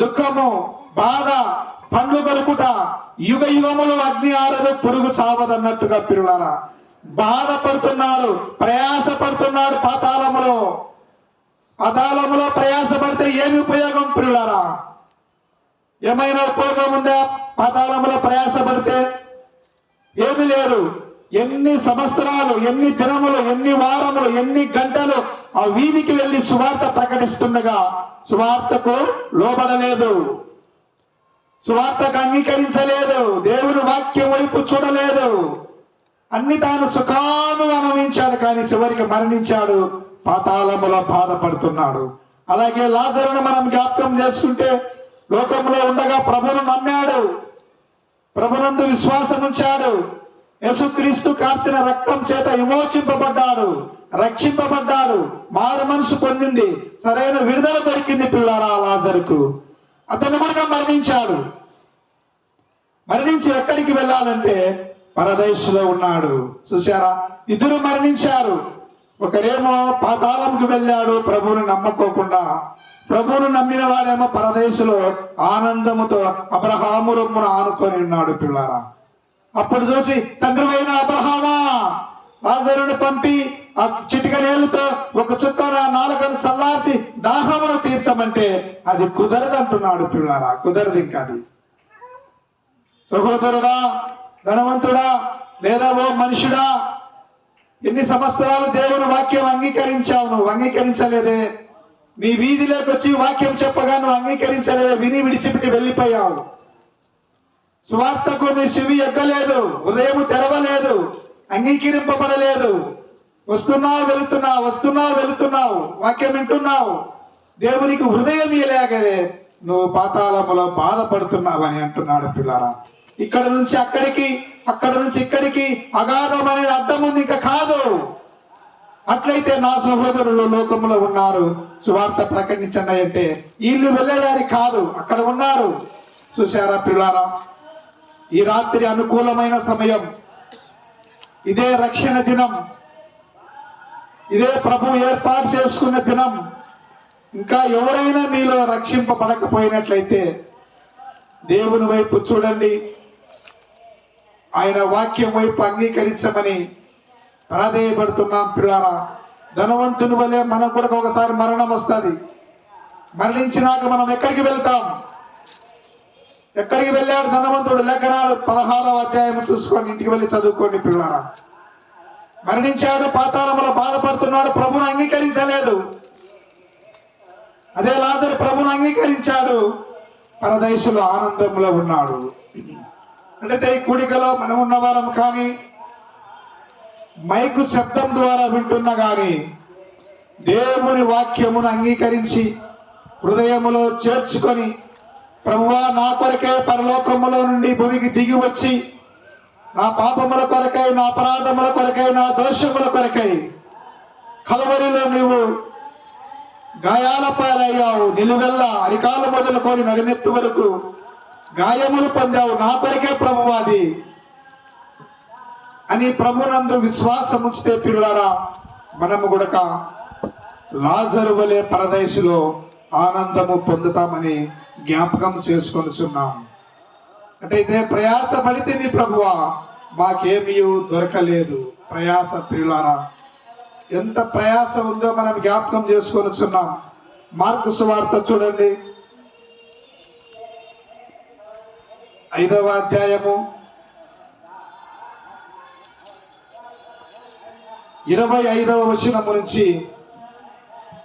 [SPEAKER 1] దుఃఖము, బాధ, పండ్లు కొరుకుట, యుగ యుగములు అగ్ని ఆరదు, పురుగు చావదన్నట్టుగా పిల్లారా బాధపడుతున్నాడు, ప్రయాసపడుతున్నాడు. పాతాళములో ప్రయాసపడితే ఏమి ఉపయోగం పిల్లారా? ఏమైనా ఉపయోగం ఉందా? పాతాళములో ప్రయాసపడితే ఏమి లేదు. ఎన్ని సంవత్సరాలు, ఎన్ని దినములు, ఎన్ని వారములు, ఎన్ని గంటలు ఆ వీధికి వెళ్లి సువార్త ప్రకటిస్తుండగా సువార్తకు లోబడలేదు, సువార్తకు అంగీకరించలేదు, దేవుని వాక్యం వైపు చూడలేదు. అన్ని తాను సుఖాను అనుభవించాడు. కానీ చివరికి మరణించాడు, పాతాళములో బాధపడుతున్నాడు. అలాగే లాజరును మనం జ్ఞాపకం చేసుకుంటే లోకంలో ఉండగా ప్రభువును నమ్మాడు, ప్రభునందు విశ్వాసం ఉంచాడు, యేసుక్రీస్తు కార్చిన రక్తం చేత విమోచింపబడ్డాడు, రక్షింపబడ్డాడు, మారు మనసు పొందింది, సరైన విడుదల దొరికింది పిల్లారా లాజరుకు. అతను కూడా మరణించాడు. మరణించి ఎక్కడికి వెళ్ళాలంటే పరదేశంలో ఉన్నాడు. చూశారా, ఇద్దరు మరణించారు. ఒకరేమో పాతాళంకు వెళ్ళాడు ప్రభువుని నమ్మకోకుండా, ప్రభువును నమ్మిన వారేమో పరదేశంలో ఆనందముతో అబ్రహాము రొమ్మును ఆనుకొని ఉన్నాడు పిల్లారా. అప్పుడు చూసి తండ్రివైన అబ్రహామా, లాజరును పంపి ఆ చిటిక నీళ్లతో ఒక చుక్క నాలుకను చల్లార్చి దాహమును తీర్చమంటే అది కుదరదు అంటున్నాడు పిల్లారా. కుదరదు ఇంకా అది. సహోదరుడా, ధనవంతుడా, లేదా ఓ మనుషుడా, ఎన్ని సంవత్సరాలు దేవుని వాక్యం అంగీకరించావు? నువ్వు అంగీకరించలేదే. మీ వీధిలోకి వచ్చి వాక్యం చెప్పగా నువ్వు అంగీకరించలేదే, విని విడిచిపెట్టి వెళ్ళిపోయావు. స్వార్థకు నీ చెవి ఎక్కలేదు, హృదయం తెరవలేదు, అంగీకరింపబడలేదు. వస్తున్నావు వెళుతున్నావు, వాక్యం వింటున్నావు, దేవునికి హృదయం ఇలాగదే నువ్వు పాతాళములో బాధపడుతున్నావని అంటున్నాడు పిల్లారా. ఇక్కడ నుంచి అక్కడికి, అక్కడ నుంచి ఇక్కడికి అగాధం అనేది అర్థం ఉంది, ఇంకా కాదు. అట్లయితే నా సహోదరులు లోకములో ఉన్నారు, సువార్త ప్రకటించండి అంటే వీళ్ళు వెళ్ళేదానికి కాదు, అక్కడ ఉన్నారు. చూశారా పిల్లారా, ఈ రాత్రి అనుకూలమైన సమయం, ఇదే రక్షణ దినం, ఇదే ప్రభు ఏర్పాటు చేసుకున్న దినం. ఇంకా ఎవరైనా మీలో రక్షింపబడకపోయినట్లయితే దేవుని వైపు చూడండి, ఆయన వాక్యం వైపు అంగీకరించమని ప్రాధేయపడుతున్నాం పిల్లారా. ధనవంతుని వల్లే మనకు కూడా ఒకసారి మరణం వస్తుంది. మరణించినాక మనం ఎక్కడికి వెళ్తాం? ఎక్కడికి వెళ్ళాడు ధనవంతుడు? లేఖనాలు 16వ అధ్యాయం చూసుకొని ఇంటికి వెళ్ళి చదువుకోండి పిల్లారా. మరణించాడు, పాతాళంలో బాధపడుతున్నాడు, ప్రభువును అంగీకరించలేదు. అదే లాజరు ప్రభువును అంగీకరించాడు, పరదేశంలో ఆనందంలో ఉన్నాడు. అంటే ఈ కూడికలో మనం ఉన్నవారం కానీ, మైకు శబ్దం ద్వారా వింటున్నా కానీ, దేవుని వాక్యమును అంగీకరించి హృదయములో చేర్చుకొని, ప్రభువా నా కొరకే పరలోకములో నుండి భూమికి దిగి వచ్చి నా పాపముల కొరకై, నా అపరాధముల కొరకై, నా దోషముల కొరకై కలవరిలో నీవు గాయాల పాలయ్యావు, నిలువెల్ల అరికాలు మొదలుకొని నడినెత్తు వరకు గాయములు పొందావు, నా కొరకే ప్రభువాది అని ప్రభునందు విశ్వాసం ఉంచితే పిల్లారా, మనము కూడా లాజరు వలె పరదేశంలో ఆనందము పొందుతామని జ్ఞాపకం చేసుకొనుచున్నాం. అంటే ఇదే ప్రయాస పడితే నీ ప్రభువా మాకేమీ దొరకలేదు. ప్రయాస ప్రియులారా, ఎంత ప్రయాస ఉందో మనం జ్ఞాపకం చేసుకొనుచున్నాం. మార్కు సువార్త చూడండి, 5వ అధ్యాయము 25వ వచనము నుంచి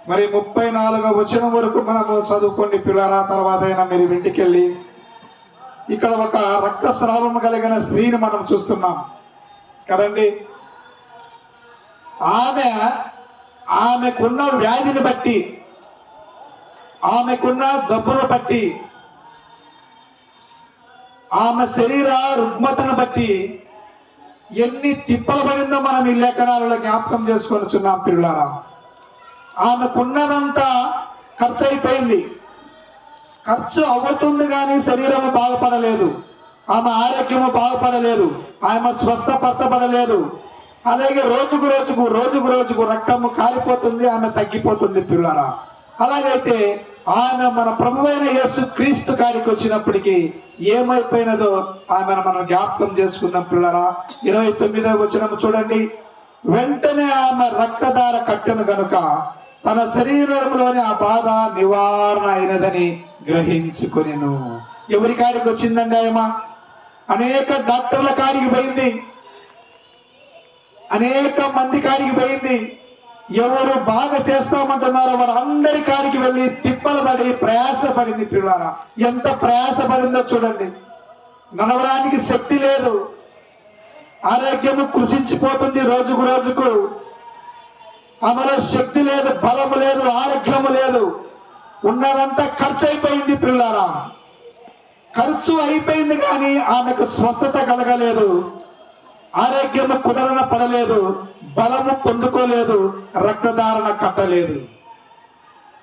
[SPEAKER 1] మరి 34వ వచనం వరకు మనము చదువుకోండి పిల్లరా. తర్వాత అయినా మీరు ఇంటికి వెళ్ళి ఇక్కడ ఒక రక్తస్రావం కలిగిన స్త్రీని మనం చూస్తున్నాం కదండి. ఆమెకున్న వ్యాధిని బట్టి, ఆమెకున్న జబ్బును బట్టి, ఆమె శరీర రుగ్మతను బట్టి ఎన్ని తిప్పలు పడిందో మనం ఈ లేఖనాలలో జ్ఞాపకం చేసుకొనిచున్నాం పిల్లారా. ఆమెకున్నదంతా ఖర్చు అయిపోయింది. ఖర్చు అవుతుంది కానీ శరీరము బాగుపడలేదు, ఆమె ఆరోగ్యము బాగుపడలేదు, ఆమె స్వస్థపరచబడలేదు. అలాగే రోజుకు రోజుకు రక్తము కారిపోతుంది, ఆమె తగ్గిపోతుంది పిల్లారా. అలాగైతే ఆమె మన ప్రభువైన యేసు క్రీస్తు కాడికి వచ్చినప్పటికీ ఏమైపోయినదో ఆమెను మనం జ్ఞాపకం చేసుకుందాం పిల్లరా. 29వ వచనం చూడండి. వెంటనే ఆమె రక్తధార కట్టెను గనుక తన శరీరంలోని ఆ బాధ నివారణ అయినదని గ్రహించుకొనెను. ఎవరి కాడికి వచ్చిందండి ఆమె? అనేక డాక్టర్ల కాడికి పోయింది, అనేక మంది కాడికి పోయింది. ఎవరు బాగా చేస్తామంటున్నారో వారందరి కాడికి వెళ్ళి తిప్పలు పడి ప్రయాసపడింది పిల్లారా. ఎంత ప్రయాసపడిందో చూడండి. నడవడానికి శక్తి లేదు, ఆరోగ్యము కృషించిపోతుంది రోజుకు రోజుకు. ఆమెలో శక్తి లేదు, బలము లేదు, ఆరోగ్యము లేదు. ఉన్నదంతా ఖర్చు అయిపోయింది పిల్లారా. ఖర్చు అయిపోయింది కానీ ఆమెకు స్వస్థత కలగలేదు, ఆరోగ్యము కుదరన పడలేదు, బలము పొందుకోలేదు, రక్తధారణ కట్టలేదు.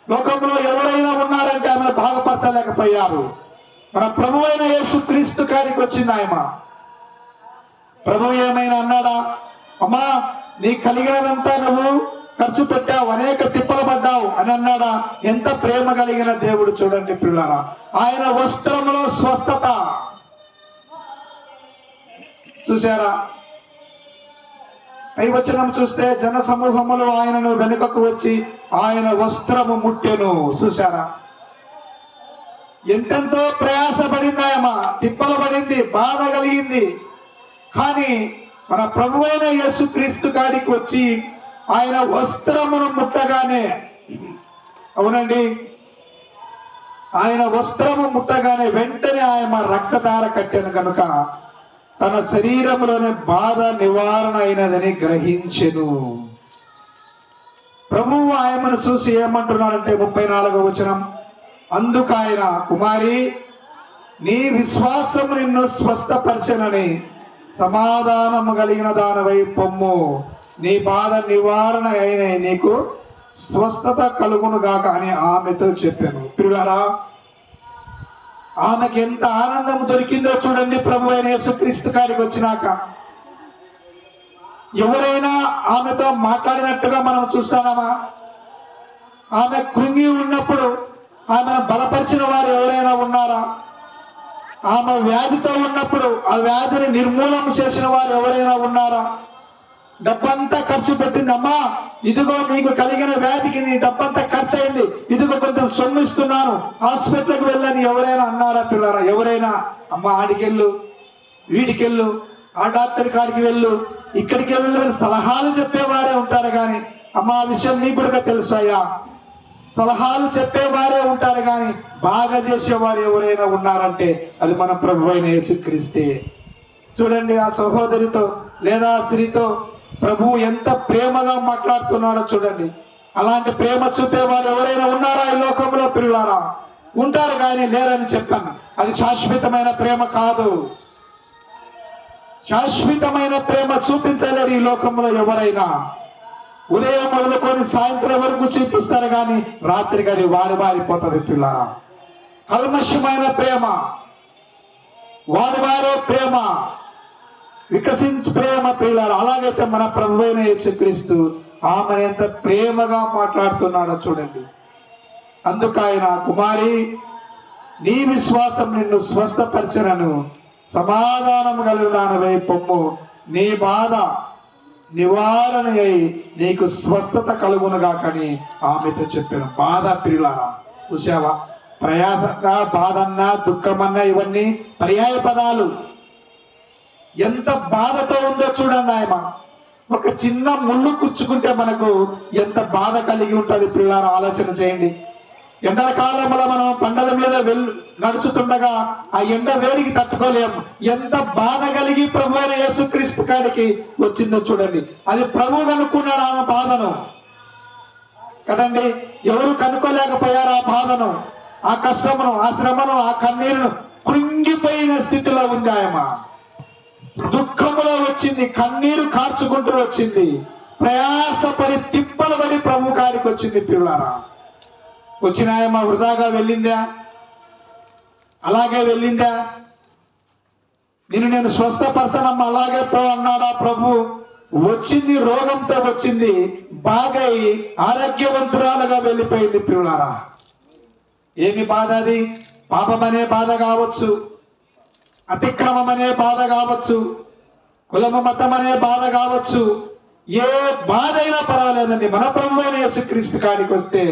[SPEAKER 1] లోకంలో ఎవరైనా ఉన్నారంటే ఆమెను బాగుపరచలేకపోయారు. మన ప్రభు అయిన యేసు క్రీస్తు కాడికి వచ్చింది ఆమె. ప్రభు ఏమైనా అన్నాడా? అమ్మా, నీ కలిగినదంతా నువ్వు ఖర్చు పెట్టావు, అనేక తిప్పలు పడ్డావు అని అన్నాడా? ఎంత ప్రేమ కలిగిన దేవుడు చూడండి పిల్లారా. ఆయన వస్త్రములో స్వస్థత చూసారా? పై వచనం చూస్తే జన సమూహములు ఆయనను వెనుకకు వచ్చి ఆయన వస్త్రము ముట్టెను. చూసారా? ఎంతెంతో ప్రయాసపడింది ఆయమ, తిప్పలు పడింది, బాధ కలిగింది. కానీ మన ప్రభువైన యేసుక్రీస్తు కాడికి వచ్చి ఆయన వస్త్రమును ముట్టగానే, అవునండి, ఆయన వస్త్రము ముట్టగానే వెంటనే ఆయన రక్తధార కట్టెను కనుక తన శరీరంలోని బాధ నివారణ అయినదని గ్రహించెను. ప్రభువు ఆయనను చూసి ఏమంటున్నాడంటే 34వ వచనం, అందుకు ఆయన, కుమారి, నీ విశ్వాసము నిన్ను స్వస్థపరచెనని సమాధానము కలిగిన దానివై పొమ్ము, నీ బాధ నివారణ అయిన నీకు స్వస్థత కలుగును గాక అని ఆమెతో చెప్పాను. పిల్లారా, ఆమెకి ఎంత ఆనందం దొరికిందో చూడండి. ప్రభు అయిన యేసుక్రీస్తు కాడికి వచ్చినాక ఎవరైనా ఆమెతో మాట్లాడినట్టుగా మనం చూస్తామా? ఆమె కృంగి ఉన్నప్పుడు ఆమెను బలపరిచిన వారు ఎవరైనా ఉన్నారా? ఆమె వ్యాధితో ఉన్నప్పుడు ఆ వ్యాధిని నిర్మూలన చేసిన వారు ఎవరైనా ఉన్నారా? డబ్బంతా ఖర్చు పెట్టింది, అమ్మా ఇదిగో నీకు కలిగిన వ్యాధికి నీ డబ్బంతా ఖర్చు అయింది, ఇదిగో కొంచెం సొమ్ము ఇస్తున్నాను, హాస్పిటల్కి వెళ్ళని ఎవరైనా అన్నారా పిల్లరా? ఎవరైనా అమ్మా ఆడికెళ్ళు, వీడికెళ్ళు, ఆ డాక్టర్ కాడికి వెళ్ళు, ఇక్కడికి వెళ్ళు సలహాలు చెప్పేవారే ఉంటారు. కానీ అమ్మా ఆ విషయం నీకు కూడా తెలుసాయా? సలహాలు చెప్పేవారే ఉంటారు కానీ బాగా చేసేవారు ఎవరైనా ఉన్నారంటే అది మన ప్రభు అయిన యేసుక్రీస్తే. చూడండి, ఆ సహోదరితో లేదా ఆ స్త్రీతో ప్రభు ఎంత ప్రేమగా మాట్లాడుతున్నాడో చూడండి. అలాంటి ప్రేమ చూపేవారు ఎవరైనా ఉన్నారా ఈ లోకంలో పిల్లారా? ఉంటారు కానీ లేరని చెప్పాను. అది శాశ్వతమైన ప్రేమ కాదు. శాశ్వతమైన ప్రేమ చూపించలేరు ఈ లోకంలో ఎవరైనా. ఉదయం మొదలుకొని సాయంత్రం వరకు చూపిస్తారు కానీ రాత్రికి అది వారిపోతుంది పిల్లారా. కల్మషమైన ప్రేమ, వారే ప్రేమ, వికసించి ప్రేమ పిల్లారా. అలాగైతే మన ప్రభువైన యేసుక్రీస్తు ఆమెను ఎంత ప్రేమగా మాట్లాడుతున్నాడో చూడండి. అందుకు ఆయన, కుమారి, నీ విశ్వాసం నిన్ను స్వస్థపరిచినను, సమాధానం కలిగిన దానివై పొమ్ము, నీ బాధ నివారణ అయి నీకు స్వస్థత కలుగునుగాకని ఆమెతో చెప్పాను. బాధ ప్రియులారా, చూసావా? ప్రయాసంగా, బాధన్నా, దుఃఖమన్నా ఇవన్నీ పర్యాయ పదాలు. ఎంత బాధతో ఉందో చూడండి. ఆయన ఒక చిన్న ముళ్ళు కుచ్చుకుంటే మనకు ఎంత బాధ కలిగి ఉంటుంది పిల్లారా, ఆలోచన చేయండి. ఎండల కాలంలో మనం పండల మీద నడుచుతుండగా ఆ ఎండ వేడికి తట్టుకోలేము. ఎంత బాధ కలిగి ప్రభు అయిన యేసుక్రీస్తు కాడికి వచ్చిందో చూడండి. అది ప్రభువు కనుక్కున్నాడు ఆమె బాధను కదండి. ఎవరు కనుక్కోలేకపోయారు ఆ బాధను, ఆ కష్టమును, ఆ శ్రమను, ఆ కన్నీరును. కృంగిపోయిన స్థితిలో ఉంది ఆయమ. దుఃఖములో వచ్చింది, కన్నీరు కార్చుకుంటూ వచ్చింది, ప్రయాసపడి తిప్పలు పడి ప్రభు కాడికి వచ్చింది. పిల్లారా, వచ్చిన ఆయమ వృధాగా వెళ్ళిందా? అలాగే వెళ్ళిందా? నేను స్వస్థపరచనమ్మ, అలాగే పో అన్నాడా ప్రభు? వచ్చింది, రోగంతో వచ్చింది, బాగై ఆరోగ్యవంతురాలుగా వెళ్ళిపోయింది. పిల్లారా, ఏమి బాధ అది? పాపమనే బాధ కావచ్చు, అతిక్రమం అనే బాధ కావచ్చు, కులము మతం అనే బాధ కావచ్చు, ఏ బాధ అయినా పర్వాలేదండి. మన ప్రభు అయిన యేసుక్రీస్తు కాడికి వస్తే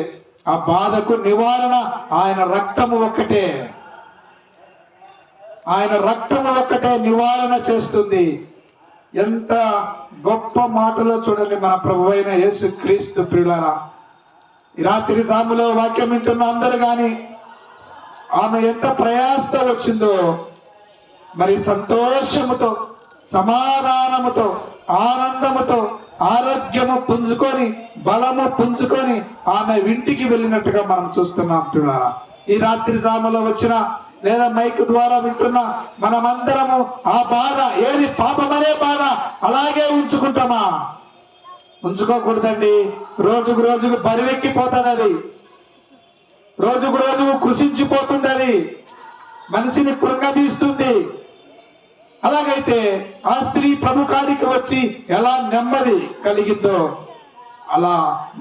[SPEAKER 1] ఆ బాధకు నివారణ ఆయన రక్తము ఒక్కటే. ఆయన రక్తము ఒక్కటే నివారణ చేస్తుంది. ఎంత గొప్ప మాటలో చూడండి మన ప్రభు అయిన యేసుక్రీస్తు. ప్రియులారా, ఈ రాత్రి జాములో వాక్యం వింటున్న అందరూ కానీ ఆమె ఎంత ప్రయాసతో వచ్చిందో, మరి సంతోషముతో, సమాధానముతో, ఆనందముతో, ఆరోగ్యము పుంజుకొని, బలము పుంజుకొని ఆమె ఇంటికి వెళ్ళినట్టుగా మనం చూస్తున్నాం. పిల్లారా, ఈ రాత్రి జాములో వచ్చిన లేదా మైక్ ద్వారా వింటున్న మనమందరము ఆ బాధ, ఏది పాపమనే బాధ అలాగే ఉంచుకుంటామా? ఉంచుకోకూడదండి. రోజుకు రోజుకు బరువెక్కిపోతుంది అది, రోజుకు రోజుకు కృషించిపోతుంది అది, మనిషిని కృంగదీస్తుంది. అలాగైతే ఆ స్త్రీ ప్రభు కాడికి వచ్చి ఎలా నెమ్మది కలిగిందో అలా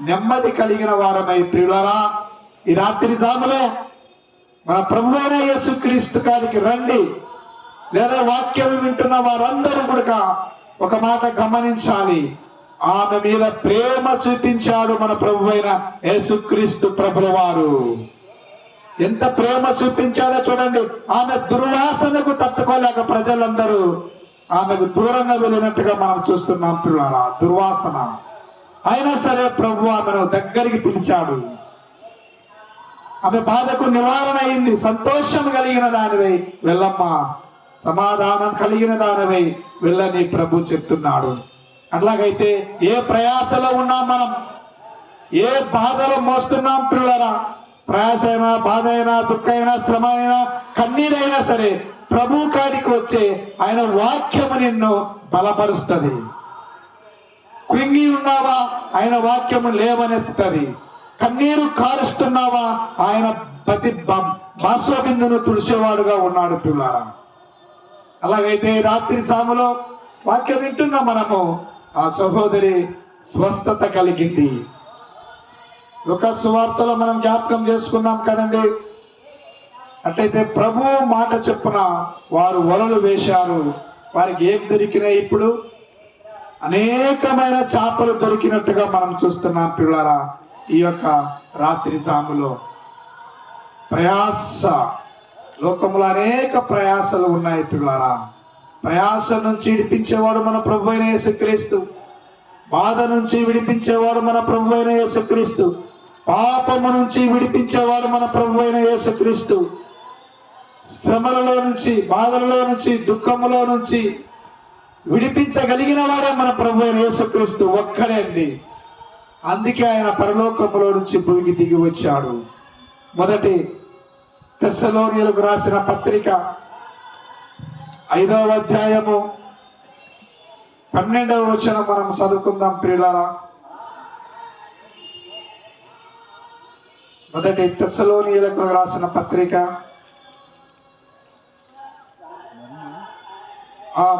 [SPEAKER 1] నెమ్మది కలిగిన వారమై ప్రియులారా, ఈ రాత్రి జాములో మన ప్రభు అయిన యేసుక్రీస్తు కాడికి రండి. లేదా వాక్యం వింటున్న వారందరూ కూడా ఒక మాట గమనించాలి. ఆమె మీద ప్రేమ చూపించాడు మన ప్రభు అయిన యేసుక్రీస్తు ప్రభుల వారు. ఎంత ప్రేమ చూపించాడో చూడండి. ఆమె దుర్వాసనకు తట్టుకోలేక ప్రజలందరూ ఆమెకు దూరంగా వెళ్ళినట్టుగా మనం చూస్తున్నాం. పిల్లరా, దుర్వాసన అయినా సరే ప్రభు ఆమెను దగ్గరికి పిలిచాడు. ఆమె బాధకు నివారణ అయింది. సంతోషం కలిగిన దానివై వెళ్ళమ్మా, సమాధానం కలిగిన దానివై వెళ్ళని ప్రభు చెప్తున్నాడు. అట్లాగైతే ఏ ప్రయాసలో ఉన్నాం మనం, ఏ బాధలో మోస్తున్నాం పిల్లరా, ప్రయాస అయినా, బాధ అయినా, దుఃఖైనా, శ్రమ అయినా, కన్నీరైనా సరే ప్రభు కాడికి వచ్చే ఆయన వాక్యము నిన్ను బలపరుస్తుంది. కృంగి ఉన్నావా, ఆయన వాక్యము లేవనెత్తుతుంది. కన్నీరు కారుస్తున్నావా, ఆయన ప్రతి బాష్పబిందును తుడిచేవాడుగా ఉన్నాడు. పిల్లారా, అలాగైతే రాత్రి సాములో వాక్యం వింటున్నా మనము ఆ సహోదరి స్వస్థత కలిగింది. ఒక సువార్తలో మనం జ్ఞాపకం చేసుకున్నాం కదండి. అట్లయితే ప్రభు మాట చొప్పున వారు వలలు వేశారు. వారికి ఏం దొరికినాయి? ఇప్పుడు అనేకమైన చేపలు దొరికినట్టుగా మనం చూస్తున్నాం. పిల్లరా, ఈ యొక్క రాత్రి జాములో ప్రయాస, లోకంలో అనేక ప్రయాసలు ఉన్నాయి. పిల్లరా, ప్రయాస నుంచి విడిపించేవాడు మన ప్రభు అయిన యేసుక్రీస్తు. బాధ నుంచి విడిపించేవాడు మన ప్రభు అయిన యేసుక్రీస్తు. పాపము నుంచి విడిపించేవాడు మన ప్రభు అయిన యేసుక్రీస్తు. శ్రమలలో నుంచి, బాధలలో నుంచి, దుఃఖములో నుంచి విడిపించగలిగిన వాడే మన ప్రభు అయిన యేసుక్రీస్తు ఒక్కడే అండి. అందుకే ఆయన పరలోకములో నుంచి భూమికి దిగి వచ్చాడు. మొదటి తెస్సలోనియులకు రాసిన పత్రిక 5వ అధ్యాయము 12వ వచనం మనం చదువుకుందాం. ప్రియులారా, మొదటి తెస్సలోనియులకు రాసిన పత్రిక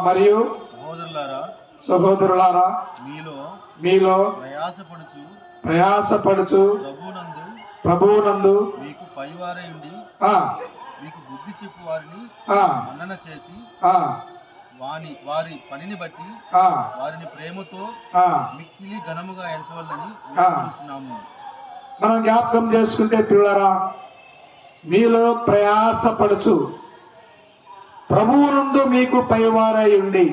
[SPEAKER 1] మరియు సహోదరులారా, మీలో ప్రయాసపడుచు ప్రభువునందు
[SPEAKER 5] మీకు పైవారై ఉండి
[SPEAKER 1] ఆ,
[SPEAKER 5] మీకు బుద్ధి చెప్పు వారిని
[SPEAKER 1] ఆ,
[SPEAKER 5] మన్నన చేసి
[SPEAKER 1] ఆ,
[SPEAKER 5] వారి పనిని బట్టి
[SPEAKER 1] ఆ,
[SPEAKER 5] వారిని ప్రేమతో
[SPEAKER 1] ఆ.
[SPEAKER 5] మిక్కిలి ఘనముగా ఎంచవలని వేడుకొనుచున్నాము.
[SPEAKER 1] మనం జ్ఞాపకం చేసుకుంటే పిల్లరా, మీలో ప్రయాసపడుచు ప్రభువునందు మీకు పైవారై ఉండి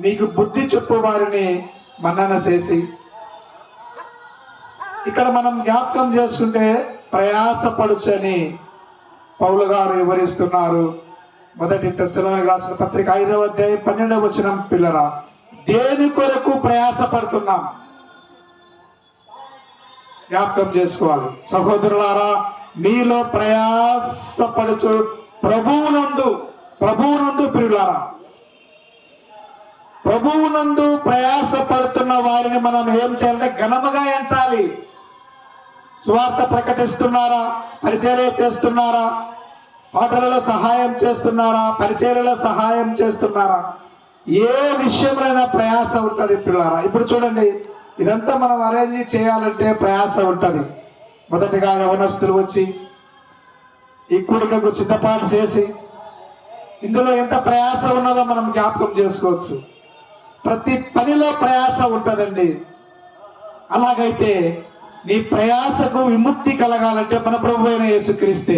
[SPEAKER 1] మీకు బుద్ధి చెప్పు వారిని మన్నన చేసి, ఇక్కడ మనం జ్ఞాపకం చేసుకుంటే ప్రయాసపడుచు అని పౌలు గారు వివరిస్తున్నారు. మొదటి తెస్సలోనికీయులకు రాసిన పత్రిక 5వ అధ్యాయం 12వ వచనం. పిల్లరా, దేని కొరకు ప్రయాసపడుతున్నాం జ్ఞాపకం చేసుకోవాలి. సహోదరులారా, మీలో ప్రయాసపడుచు ప్రభువునందు ప్రియులారా, ప్రభువునందు ప్రయాసపడుతున్న వారిని మనం ఏం చేయాలంటే ఘనముగా ఎంచాలి. సువార్త ప్రకటిస్తున్నారా? పరిచర్య చేస్తున్నారా? పాటలలో సహాయం చేస్తున్నారా? పరిచర్యలో సహాయం చేస్తున్నారా? ఏ విషయంలోనైనా ప్రయాస ఉంటుంది పిల్లారా. ఇప్పుడు చూడండి, ఇదంతా మనం అరేంజ్ చేయాలంటే ప్రయాస ఉంటుంది. మొదటిగా యవనస్తులు వచ్చి ఈ కూడికకు సిద్ధపాటు చేసి, ఇందులో ఎంత ప్రయాస ఉన్నదో మనం జ్ఞాపకం చేసుకోవచ్చు. ప్రతి పనిలో ప్రయాస ఉంటుందండి. అలాగైతే నీ ప్రయాసకు విముక్తి కలగాలంటే మన ప్రభు అయిన యేసుక్రీస్తే,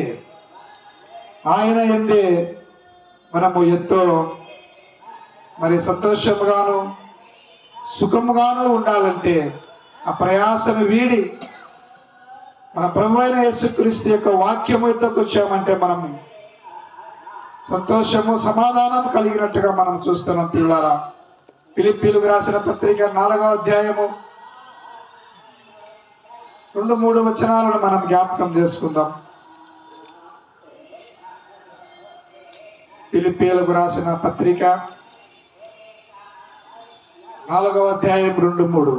[SPEAKER 1] ఆయన యందే మనము ఎంతో సంతోషముగాను సుఖముగాను ఉండాలంటే ఆ ప్రయాసను వీడి మన ప్రభు అయిన యేసుక్రీస్తు యొక్క వాక్యము యుద్ధకు వచ్చామంటే మనం సంతోషము సమాధానం కలిగినట్టుగా మనం చూస్తున్నాం. పిల్లారా, ఫిలిప్పీయులకు రాసిన పత్రిక 4వ అధ్యాయము 2-3 వచనాలను మనం జ్ఞాపకం చేసుకుందాం. ఫిలిప్పీయులకు రాసిన పత్రిక 4వ అధ్యాయం 2-3.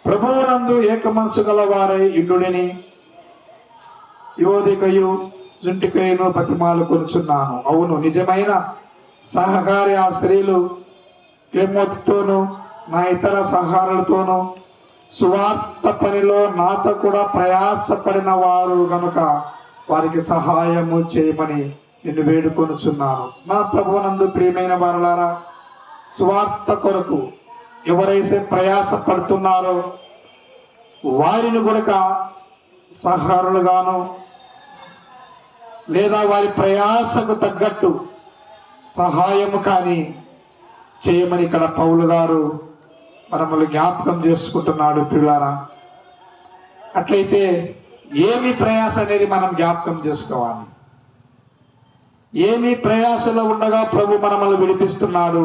[SPEAKER 1] ప్రభువునందు ఏక మనసు గల వారై ఇండుడిని యువదికయు జుంటికయును బతిమాలు కొనుచున్నాను. అవును, నిజమైన సహకారి ఆ స్త్రీలు క్లెమోతితోనూ నా ఇతర సహకారులతోనూ సువార్త పనిలో నాతో కూడా ప్రయాసపడిన వారు గనుక వారికి సహాయము చేయమని నిన్ను వేడుకొనుచున్నాను. మన ప్రభువునందు ప్రియమైన వారలారా, సువార్త కొరకు ఎవరైతే ప్రయాస పడుతున్నారో వారిని కూడా సహకారులుగాను లేదా వారి ప్రయాసకు తగ్గట్టు సహాయము కానీ చేయమని ఇక్కడ పౌలు గారు మనల్ని జ్ఞాపకం చేసుకుంటున్నాడు. పిల్లారా, అట్లయితే ఏమి ప్రయాస అనేది మనం జ్ఞాపకం చేసుకోవాలి. ఏమి ప్రయాసలో ఉండగా ప్రభు మనల్ని విడిపిస్తున్నాడు?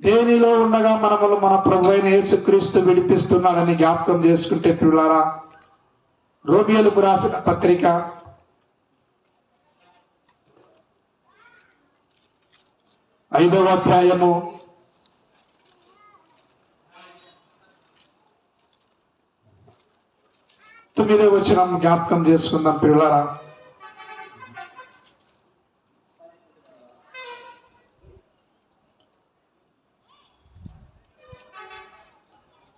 [SPEAKER 1] దేనిలో ఉండగా మనములు మన ప్రభు అయిన యేసుక్రీస్తు విడిపిస్తున్నాడని జ్ఞాపకం చేసుకుంటే పిల్లారా, రోమియోలకు రాసిన పత్రిక 5వ అధ్యాయము 9వ వచనం జ్ఞాపకం చేసుకుందాం పిల్లారా.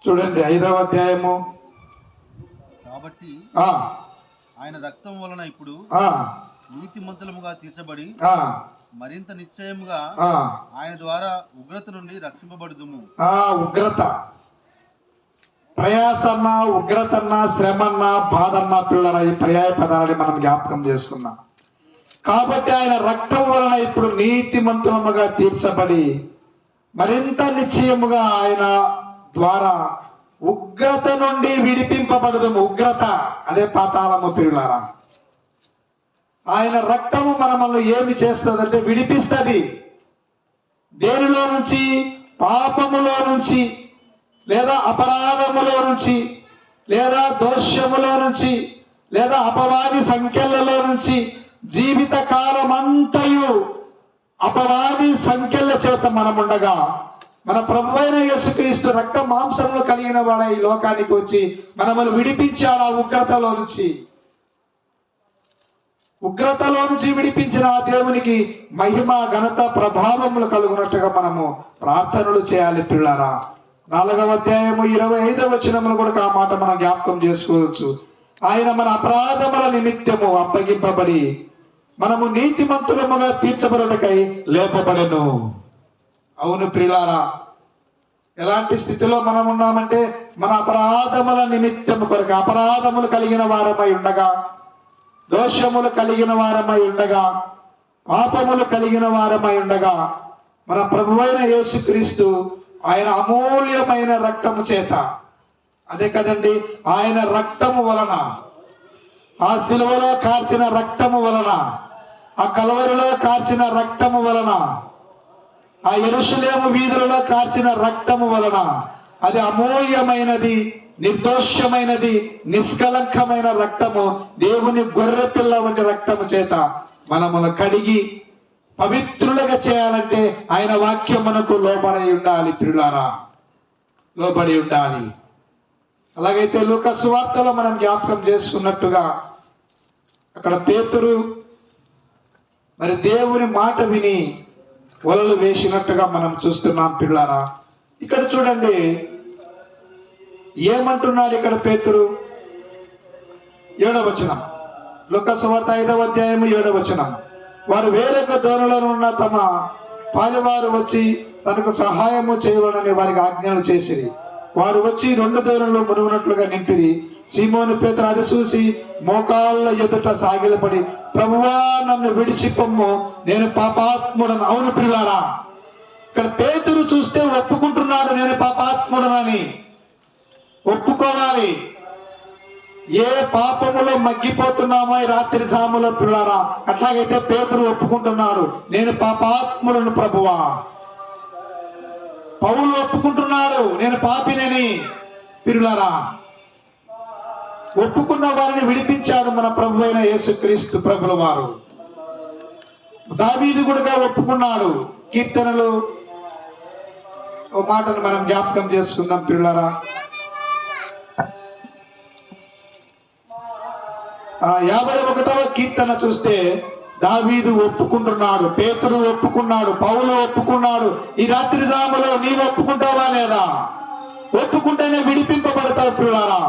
[SPEAKER 1] చూడండి, 5వ అధ్యాయము.
[SPEAKER 5] కాబట్టి
[SPEAKER 1] ఆ
[SPEAKER 5] ఆయన రక్తం వలన ఇప్పుడు నీతిమంతులముగా తీర్చబడి మరింత నిశ్చయముగా ఆయన ద్వారా ఉగ్రత నుండి రక్షింపబడుదుము.
[SPEAKER 1] ఉగ్రత, ప్రయాసన్న, ఉగ్రతన్న, శ్రమన్న, బాధన్న పిల్లల ఈ పర్యాయ పదాలని మనం జ్ఞాపకం చేసుకున్నాం. కాబట్టి ఆయన రక్తం వలన ఇప్పుడు నీతిమంతులముగా తీర్చబడి మరింత నిశ్చయముగా ఆయన ద్వారా ఉగ్రత నుండి విడిపింపబడదుము. ఉగ్రత అదే పాతాళము పిల్లారా. ఆయన రక్తము మనల్ని ఏమి చేస్తుందంటే విడిపిస్తుంది. దేనిలో నుంచి? పాపములో నుంచి, లేదా అపరాధములో నుంచి, లేదా దోషములో నుంచి, లేదా అపవాది సంఖ్యలలో నుంచి. జీవిత కాలం అంతయు అపవాది సంఖ్యల చేత మనముండగా మన ప్రభువైన యేసుక్రీస్తు రక్త మాంసములు కలిగిన వాడ ఈ లోకానికి వచ్చి మనల్ని విడిపించాడు ఆ ఉగ్రతలో నుంచి. ఉగ్రతలో నుంచి విడిపించిన ఆ దేవునికి మహిమ, ఘనత, ప్రభావములు కలుగునట్టుగా మనము ప్రార్థనలు చేయాలి పిల్లారా. 4వ అధ్యాయము 25వ వచనంలో కూడా ఆ మాట మనం జ్ఞాపకం చేసుకోవచ్చు. ఆయన మన అపరాధముల నిమిత్తము అప్పగింపబడి మనము నీతిమంతులముగా తీర్చబడుటకై లేపబడెను. అవును ప్రియులారా, ఎలాంటి స్థితిలో మనం ఉన్నామంటే మన అపరాధముల నిమిత్తము కొరకు, అపరాధములు కలిగిన వారమై ఉండగా, దోషములు కలిగిన వారమై ఉండగా, పాపములు కలిగిన వారమై ఉండగా, మన ప్రభువైన యేసుక్రీస్తు ఆయన అమూల్యమైన రక్తము చేత, అదే కదండి, ఆయన రక్తము వలన, ఆ శిలువలో కార్చిన రక్తము వలన, ఆ కల్వరిలో కార్చిన రక్తము వలన, ఆ యెరూషలేము వీధులలో కార్చిన రక్తము వలన, అది అమూల్యమైనది, నిర్దోషమైనది, నిష్కలంకమైన రక్తము, దేవుని గొర్రె పిల్ల వంటి రక్తము చేత మనమును కడిగి పవిత్రులుగా చేయాలంటే ఆయన వాక్యం మనకు లోబడి ఉండాలి ప్రియులారా, లోబడి ఉండాలి. అలాగైతే లూకా సువార్తలో మనం జ్ఞాపకం చేసుకున్నట్టుగా అక్కడ పేతురు మరి దేవుని మాట విని వలలు వేసినట్టుగా మనం చూస్తున్నాం పిల్లారా. ఇక్కడ చూడండి ఏమంటున్నాడు ఇక్కడ పేతురు. 7వ వచనం, లూకా సువార్త 5వ అధ్యాయము 7వ వచనం. వారు వేరొక దూరంలో ఉన్న తమ పాలివారు వచ్చి తనకు సహాయము చేయవలని వారికి ఆజ్ఞలు చేసిరి. వారు వచ్చి 2 దూరంలో మునుగునట్లుగా నింపిరి. సీమోను పేతురు అది చూసి మోకాళ్ళ ఎదుట సాగిలపడి, ప్రభువా నన్ను విడిచిపొమ్ము, నేను పాపాత్ముడను. అవును ప్రియులారా, ఇక్కడ పేతురు చూస్తే ఒప్పుకుంటున్నాడు, నేను పాపాత్ముడనని. ఒప్పుకోవాలి. ఏ పాపములో మగ్గిపోతున్నామో ఈ రాత్రి జాములో పిల్లారా, అట్లాగైతే పేతురు ఒప్పుకుంటున్నాడు, నేను పాపాత్ముడను ప్రభువా. పౌలు ఒప్పుకుంటున్నాడు, నేను పాపినని. పిల్లారా, ఒప్పుకున్న వారిని విడిపించాడు మన ప్రభు అయిన యేసుక్రీస్తు ప్రభుల వారు. దావీదు కూడా ఒప్పుకున్నాడు. కీర్తనలు ఓ మాటను మనం జ్ఞాపకం చేసుకుందాం పిల్లారా. 51వ కీర్తన చూస్తే దావీదు ఒప్పుకుంటున్నాడు, పేతురు ఒప్పుకున్నాడు, పౌలు ఒప్పుకున్నాడు. ఈ రాత్రి జాములో నీవు ఒప్పుకుంటావా లేదా? ఒప్పుకుంటేనే విడిపింపబడతావు పిల్లారా.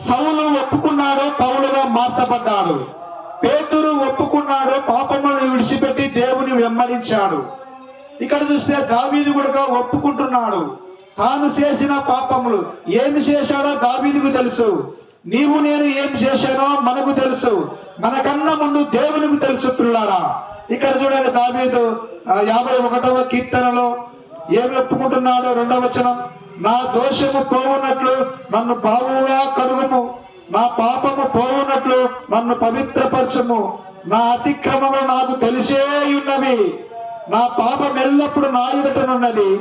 [SPEAKER 1] సౌలు ఒప్పుకున్నాడు, పౌలుగా మార్చబడ్డాడు. పేతురు ఒప్పుకున్నాడు, పాపములను విడిచిపెట్టి దేవుని వెంబడించాడు. ఇక్కడ చూస్తే దావీదు కూడా ఒప్పుకుంటున్నాడు. తాను చేసిన పాపములు ఏమి చేశాడో దావీదుకు తెలుసు. నీవు నేను ఏం చేశానో మనకు తెలుసు. మనకన్నా ముందు దేవునికి తెలుసు పిల్లారా. ఇక్కడ చూడండి దావీదు 51వ కీర్తనలో ఏమి ఒప్పుకుంటున్నాడో 2వ వచనం. నా దోషము పోవునట్లు నన్ను బావుగా కడుగుము, నా పాపము పోవునట్లు నన్ను పవిత్రపరచము. నా అతిక్రమము నాకు తెలిసే ఉన్నవి, నా పాపం ఎల్లప్పుడు నా ఎదుటనున్నది.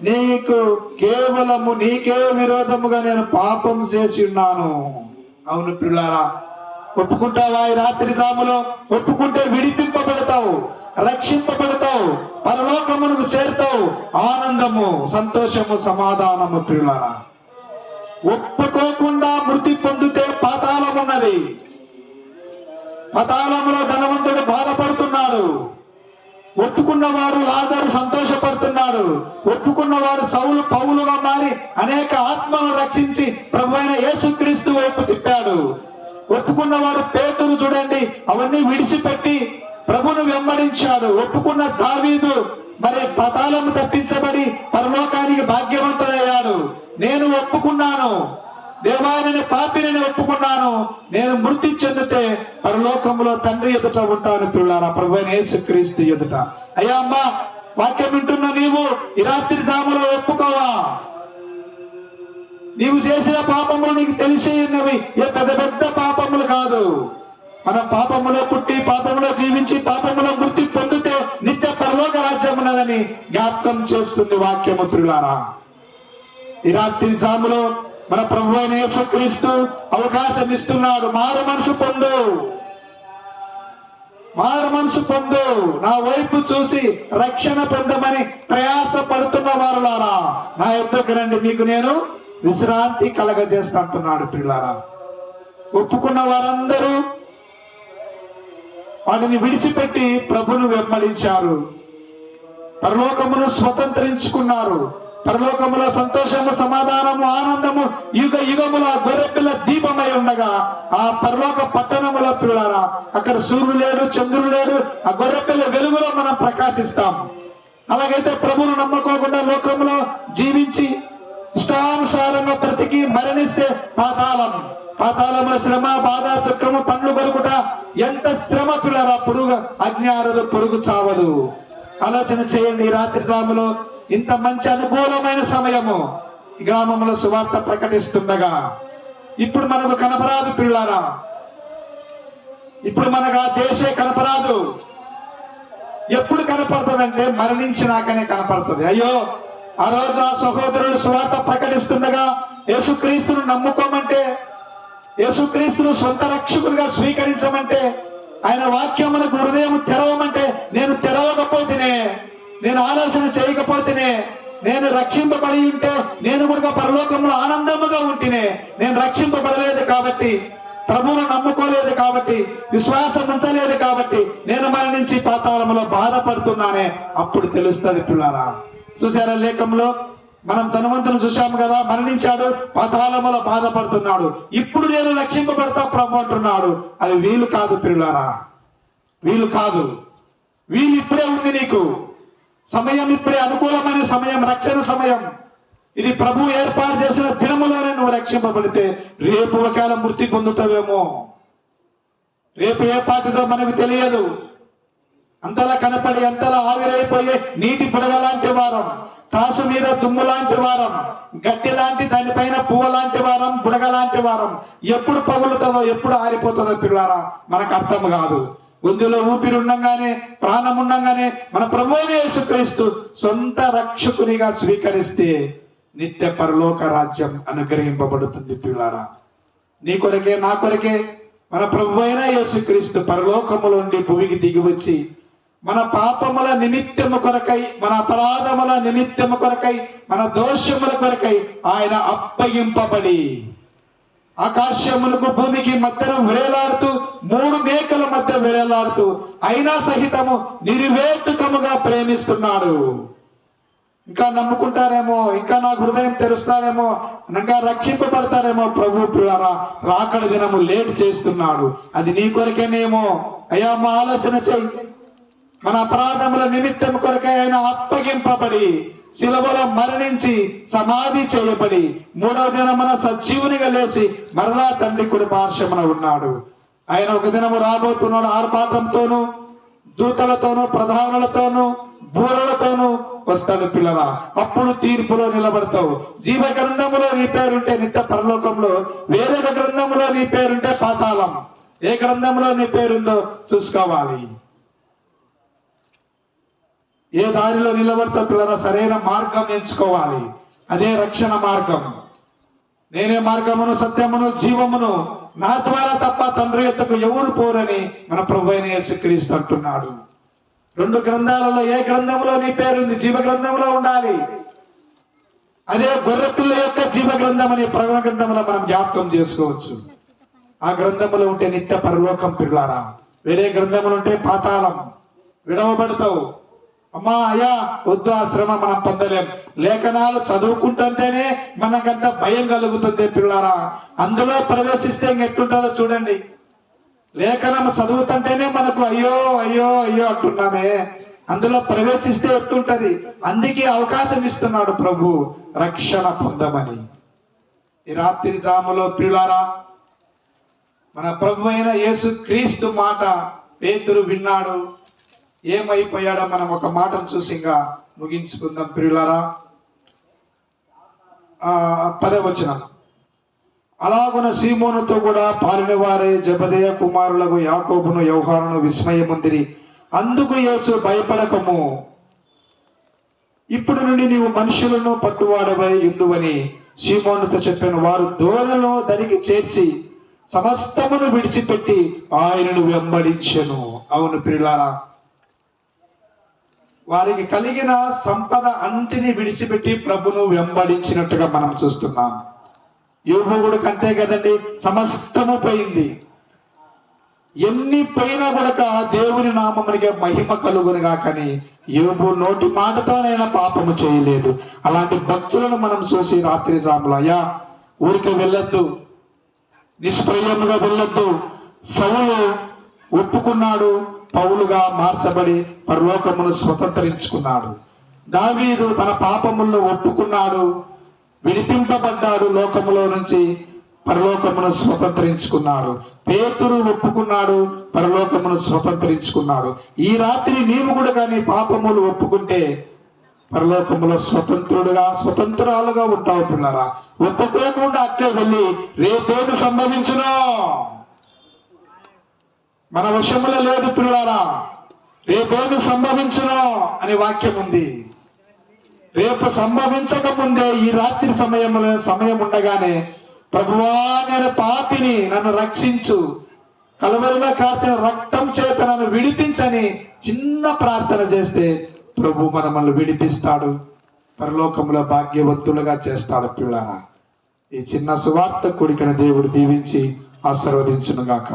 [SPEAKER 1] నీకు కేవలము నీకే విరోధముగా నేను పాపం చేసి ఉన్నాను. అవును పిల్లారా, ఒప్పుకుంటావా ఈ రాత్రి జాములో? ఒప్పుకుంటే విడిపింపబడతావు, రక్షింపబడతావు, పరలోకమునకు చేరుతావు. ఆనందము, సంతోషము, సమాధానము పిల్లారా. ఒప్పుకోకుండా మృతి పొందితే పాతాళం ఉన్నది. పాతాళములో ధనవంతుడు బాధపడుతున్నాడు. ఒప్పుకున్నవారు లాజరు సంతోషపడుతున్నాడు. ఒప్పుకున్నవారు సౌలు పౌలుగా మారి అనేక ఆత్మలను రక్షించి ప్రభువైన యేసుక్రీస్తు వైపు తిప్పాడు. ఒప్పుకున్నవారు పేతురు చూడండి, అవన్నీ విడిచిపెట్టి ప్రభును వెంబడించాడు. ఒప్పుకున్న దావీదు మరి పాతాళము తప్పించబడి పరలోకానికి భాగ్యవంతుడయ్యాడు. నేను ఒప్పుకున్నాను, దేవాన్ని పాపిని ఒప్పుకున్నాను, నేను మృతి చెందితే పరలోకంలో తండ్రి ఎదుట ఉంటాను పిల్లారా, ప్రభువైన యేసుక్రీస్తు ఎదుట. అయ్యా అమ్మా, వాక్యం వింటున్న నీవు ఈ రాత్రి జాములో ఒప్పుకోవా? నీవు చేసిన పాపములు నీకు తెలిసి ఉన్నవి, ఏ పెద్ద పెద్ద పాపములు కాదు. మనం పాపములో పుట్టి పాపములో జీవించి పాపములో మృతి పొందితే నిత్య పరలోక రాజ్యం ఉన్నదని జ్ఞాపకం చేస్తుంది వాక్యము పిల్లారా. ఈ రాత్రి జాములో మన ప్రభువైన యేసుక్రీస్తు అవకాశం ఇస్తున్నాడు. మారు మనసు పొందు, మారు మనసు పొందు, నా వైపు చూసి రక్షణ పొందమని ప్రయాస పడుతున్న వారులారా, నా యొద్దకు రండి, మీకు నేను విశ్రాంతి కలగజేస్తా అంటున్నాడు పిల్లారా. ఒప్పుకున్న వారందరూ వాటిని విడిచిపెట్టి ప్రభును వెంబడించారు, పరలోకమును స్వతంత్రించుకున్నారు, పరలోకములో సంతోషము, సమాధానము, ఆనందము యుగ యుగముల గొర్రెపిల్ల దీపమై ఉండగా ఆ పరలోక పట్టణముల పిల్లరా అక్కడ సూర్యుడు లేడు, చంద్రుడు లేడు. ఆ గొర్రెపిల్ల వెలుగులో మనం ప్రకాశిస్తాం. అలాగైతే ప్రభువును నమ్మకోకుండా లోకంలో జీవించి ఇష్టానుసారంగా బ్రతికి మరణిస్తే పాతాళముల శ్రమ, బాధ, దుఃఖము, పండ్లు కొరుకుట, ఎంత శ్రమ పిల్లరా. పురుగు అగ్ని ఆరదు, పురుగు చావదు. ఆలోచన చేయండి. ఈ రాత్రి జాములో ఇంత మంచి అనుకూలమైన సమయము ఈ గ్రామంలో సువార్త ప్రకటిస్తుండగా ఇప్పుడు మనకు కనపరాదు పిల్లారా. ఇప్పుడు మనకు ఆ దేశే కనపరాదు. ఎప్పుడు కనపడుతుందంటే మరణించినాకనే కనపడుతుంది. అయ్యో, ఆ రోజు ఆ సహోదరుడు సువార్త ప్రకటిస్తుండగా యేసుక్రీస్తును నమ్ముకోమంటే, యేసుక్రీస్తును సొంత రక్షకుడిగా స్వీకరించమంటే, ఆయన వాక్యమునకు హృదయం తెరవమంటే నేను తెరవకపోతేనే, నేను ఆలోచన చేయకపోతేనే, నేను రక్షింపబడి ఉంటే నేను కూడా పరలోకంలో ఆనందముగా ఉంటేనే. నేను రక్షింపబడలేదు కాబట్టి, ప్రభువును నమ్ముకోలేదు కాబట్టి, విశ్వాసం ఉంచలేదు కాబట్టి నేను మరణించి పాతాళములో బాధపడుతున్నానే. అప్పుడు తెలుస్తుంది పిల్లరా. చూసారా లేఖంలో మనం ధనవంతుని చూశాము కదా, మరణించాడు, పాతాళములో బాధపడుతున్నాడు. ఇప్పుడు నేను రక్షింపబడతా ప్రభు అంటున్నాడు. అది వీలు కాదు పిల్లరా, వీలు కాదు. వీలు ఇప్పుడే ఉంది నీకు. సమయం ఇప్పుడే, అనుకూలమైన సమయం, రక్షణ సమయం. ఇది ప్రభు ఏర్పాటు చేసిన దినములోనే నువ్వు రక్షింపబడితే రేపు ఒకవేళ మృతి పొందుతావేమో. రేపు ఏ పాటిదో మనకు తెలియదు. అంతలా కనపడి అంతలా ఆవిరైపోయే నీటి బుడగ లాంటి వారం, త్రాసు మీద దుమ్ము లాంటి వారం, గట్టి లాంటి దానిపైన పువ్వు లాంటి వారం, బుడగ లాంటి వారం. ఎప్పుడు పగులుతుందో, ఎప్పుడు ఆరిపోతుందో పిల్లారా మనకు అర్థం కాదు. గొంతులో ఊపిరి ఉండంగానే, ప్రాణం ఉండంగానే మన ప్రభువైన యేసుక్రీస్తు సొంత రక్షకునిగా స్వీకరిస్తే నిత్య పరలోక రాజ్యం అనుగ్రహింపబడుతుంది పిల్లారా. నీ కొరకే, నా కొరకే మన ప్రభువైన యేసుక్రీస్తు పరలోకములోండి భూమికి దిగి వచ్చి మన పాపముల నిమిత్తము కొరకై, మన అపరాధముల నిమిత్తము కొరకై, మన దోషముల కొరకై ఆయన అప్పగింపబడి ఆకాశములకు భూమికి మధ్యన వేలాడుతూ, 3 మేకల మధ్య వేలాడుతూ అయినా సహితము నిర్వేతుకముగా ప్రేమిస్తున్నాడు. ఇంకా నమ్ముకుంటారేమో, ఇంకా నా హృదయం తెరుస్తారేమో, ఇంకా రక్షింపబడతారేమో. ప్రభు పిల్లరా రాకడ దినము లేట్ చేస్తున్నాడు. అది నీ కొరకేనేమో. అయ్యా, మా ఆలోచన చెయ్యి. మన అపరాధముల నిమిత్తం కొరకై ఆయన అప్పగింపబడి, శిలువలో మరణించి, సమాధి చేయబడి, 3వ దినమున సజీవునిగా లేచి మరలా తండ్రి కుడి పార్శ్వమున ఉన్నాడు. ఆయన ఒక దినము రాబోతున్నాడు. ఆర్భాటంతోనూ, దూతలతోనూ, ప్రధానులతోనూ, బూరలతోనూ వస్తాడు పిల్లరా. అప్పుడు తీర్పులో నిలబడతావు. జీవ గ్రంథములో నీ పేరుంటే నిత్య పరలోకంలో, వేరే గ్రంథములో నీ పేరుంటే పాతాళం. ఏ గ్రంథంలో నీ పేరుందో చూసుకోవాలి. ఏ దారిలో నిలబడతావు పిల్లరా, సరైన మార్గం ఎంచుకోవాలి. అదే రక్షణ మార్గం. నేనే మార్గమును, సత్యమును, జీవమును, నా ద్వారా తప్ప తండ్రి యొద్దకు ఎవరు పోరని మన ప్రభువైన యేసుక్రీస్తు అంటున్నాడు. 2 గ్రంథాలలో ఏ గ్రంథంలో నీ పేరుంది? జీవ గ్రంథంలో ఉండాలి. అదే గొర్రెపిల్ల యొక్క జీవ గ్రంథం అని ప్రకటన గ్రంథంలో మనం జ్ఞాపకం చేసుకోవచ్చు. ఆ గ్రంథంలో ఉంటే నిత్య పరలోకం పిల్లారా. వేరే గ్రంథములు ఉంటే పాతాళం, విడవబడతావు. అమ్మా, అయ్యా వద్దు, ఆ శ్రమ మనం పొందలేం. లేఖనాలు చదువుకుంటుంటేనే మనకంత భయం కలుగుతుంది పిల్లారా. అందులో ప్రవేశిస్తే ఇంకెట్టుంటుందో చూడండి. లేఖనం చదువుతుంటేనే మనకు అయ్యో అయ్యో అయ్యో అంటున్నామే. అందులో ప్రవేశిస్తే ఎట్టుంటది. అందుకే అవకాశం ఇస్తున్నాడు ప్రభు, రక్షణ పొందమని. ఈ రాత్రి జాములో ప్రియులారా, మన ప్రభు అయిన యేసు క్రీస్తు మాట పేతురు విన్నాడు. ఏమైపోయాడో మనం ఒక మాటను చూసి ఇంకా ముగించుకుందాం ప్రియులారా. 10వ వచనం. అలాగున సీమోనుతో కూడా పాలిన వారే జబదేయ కుమారులకు యాకోబును యోహానును విస్మయముందిరి. అందుకు యేసు భయపడకము, ఇప్పుడు నుండి నీవు మనుషులను పట్టువాడవై ఇందువని సీమోనుతో చెప్పాను. వారు దోణను దరికి చేర్చి సమస్తమును విడిచిపెట్టి ఆయనను వెంబడించెను. అవును ప్రియులారా, వారికి కలిగిన సంపద అంటిని విడిచిపెట్టి ప్రభును వెంబడించినట్టుగా మనం చూస్తున్నాం. యోబు కూడా అంతే కదండి, సమస్తము పోయింది. ఎన్ని పోయినా కూడా దేవుని నామమునికే మహిమ కలుగునుగా కానీ యోబు నోటి మాటతోనైనా పాపము చేయలేదు. అలాంటి భక్తులను మనం చూసి రాత్రి జాములు అయ్యా ఊరికి వెళ్ళొద్దు, నిష్ప్రయముగా వెళ్ళొద్దు. సౌలు ఒప్పుకున్నాడు, పౌలుగా మార్చబడి పరలోకమును స్వతంత్రించుకున్నాడు. దావీదు తన పాపములను ఒప్పుకున్నాడు, విడిపింపబడ్డాడు, లోకములో నుంచి పరలోకమును స్వతంత్రించుకున్నాడు. పేతురు ఒప్పుకున్నాడు, పరలోకమును స్వతంత్రించుకున్నాడు. ఈ రాత్రి నీవు కూడా కానీ పాపములు ఒప్పుకుంటే పరలోకములో స్వతంత్రాలుగా ఉంటావు పిల్లరా. ఒప్పుకోకుండా అట్లే వెళ్ళి రేపేమి సంభవించునో మన వశములో లేదు పిల్లారా. రేపేమి సంభవించునో అనే వాక్యం ఉంది. రేపు సంభవించక ముందే ఈ రాత్రి సమయం ఉండగానే ప్రభువా నేను పాపిని, నన్ను రక్షించు, కలవరిలో కాచిన రక్తం చేత నన్ను విడిపించని చిన్న ప్రార్థన చేస్తే ప్రభు మనల్ని విడిపిస్తాడు, పరలోకంలో భాగ్యవంతులుగా చేస్తాడు పిల్లరా. ఈ చిన్న సువార్త కూడికను దేవుడు దీవించి ఆశీర్వదించునుగాక.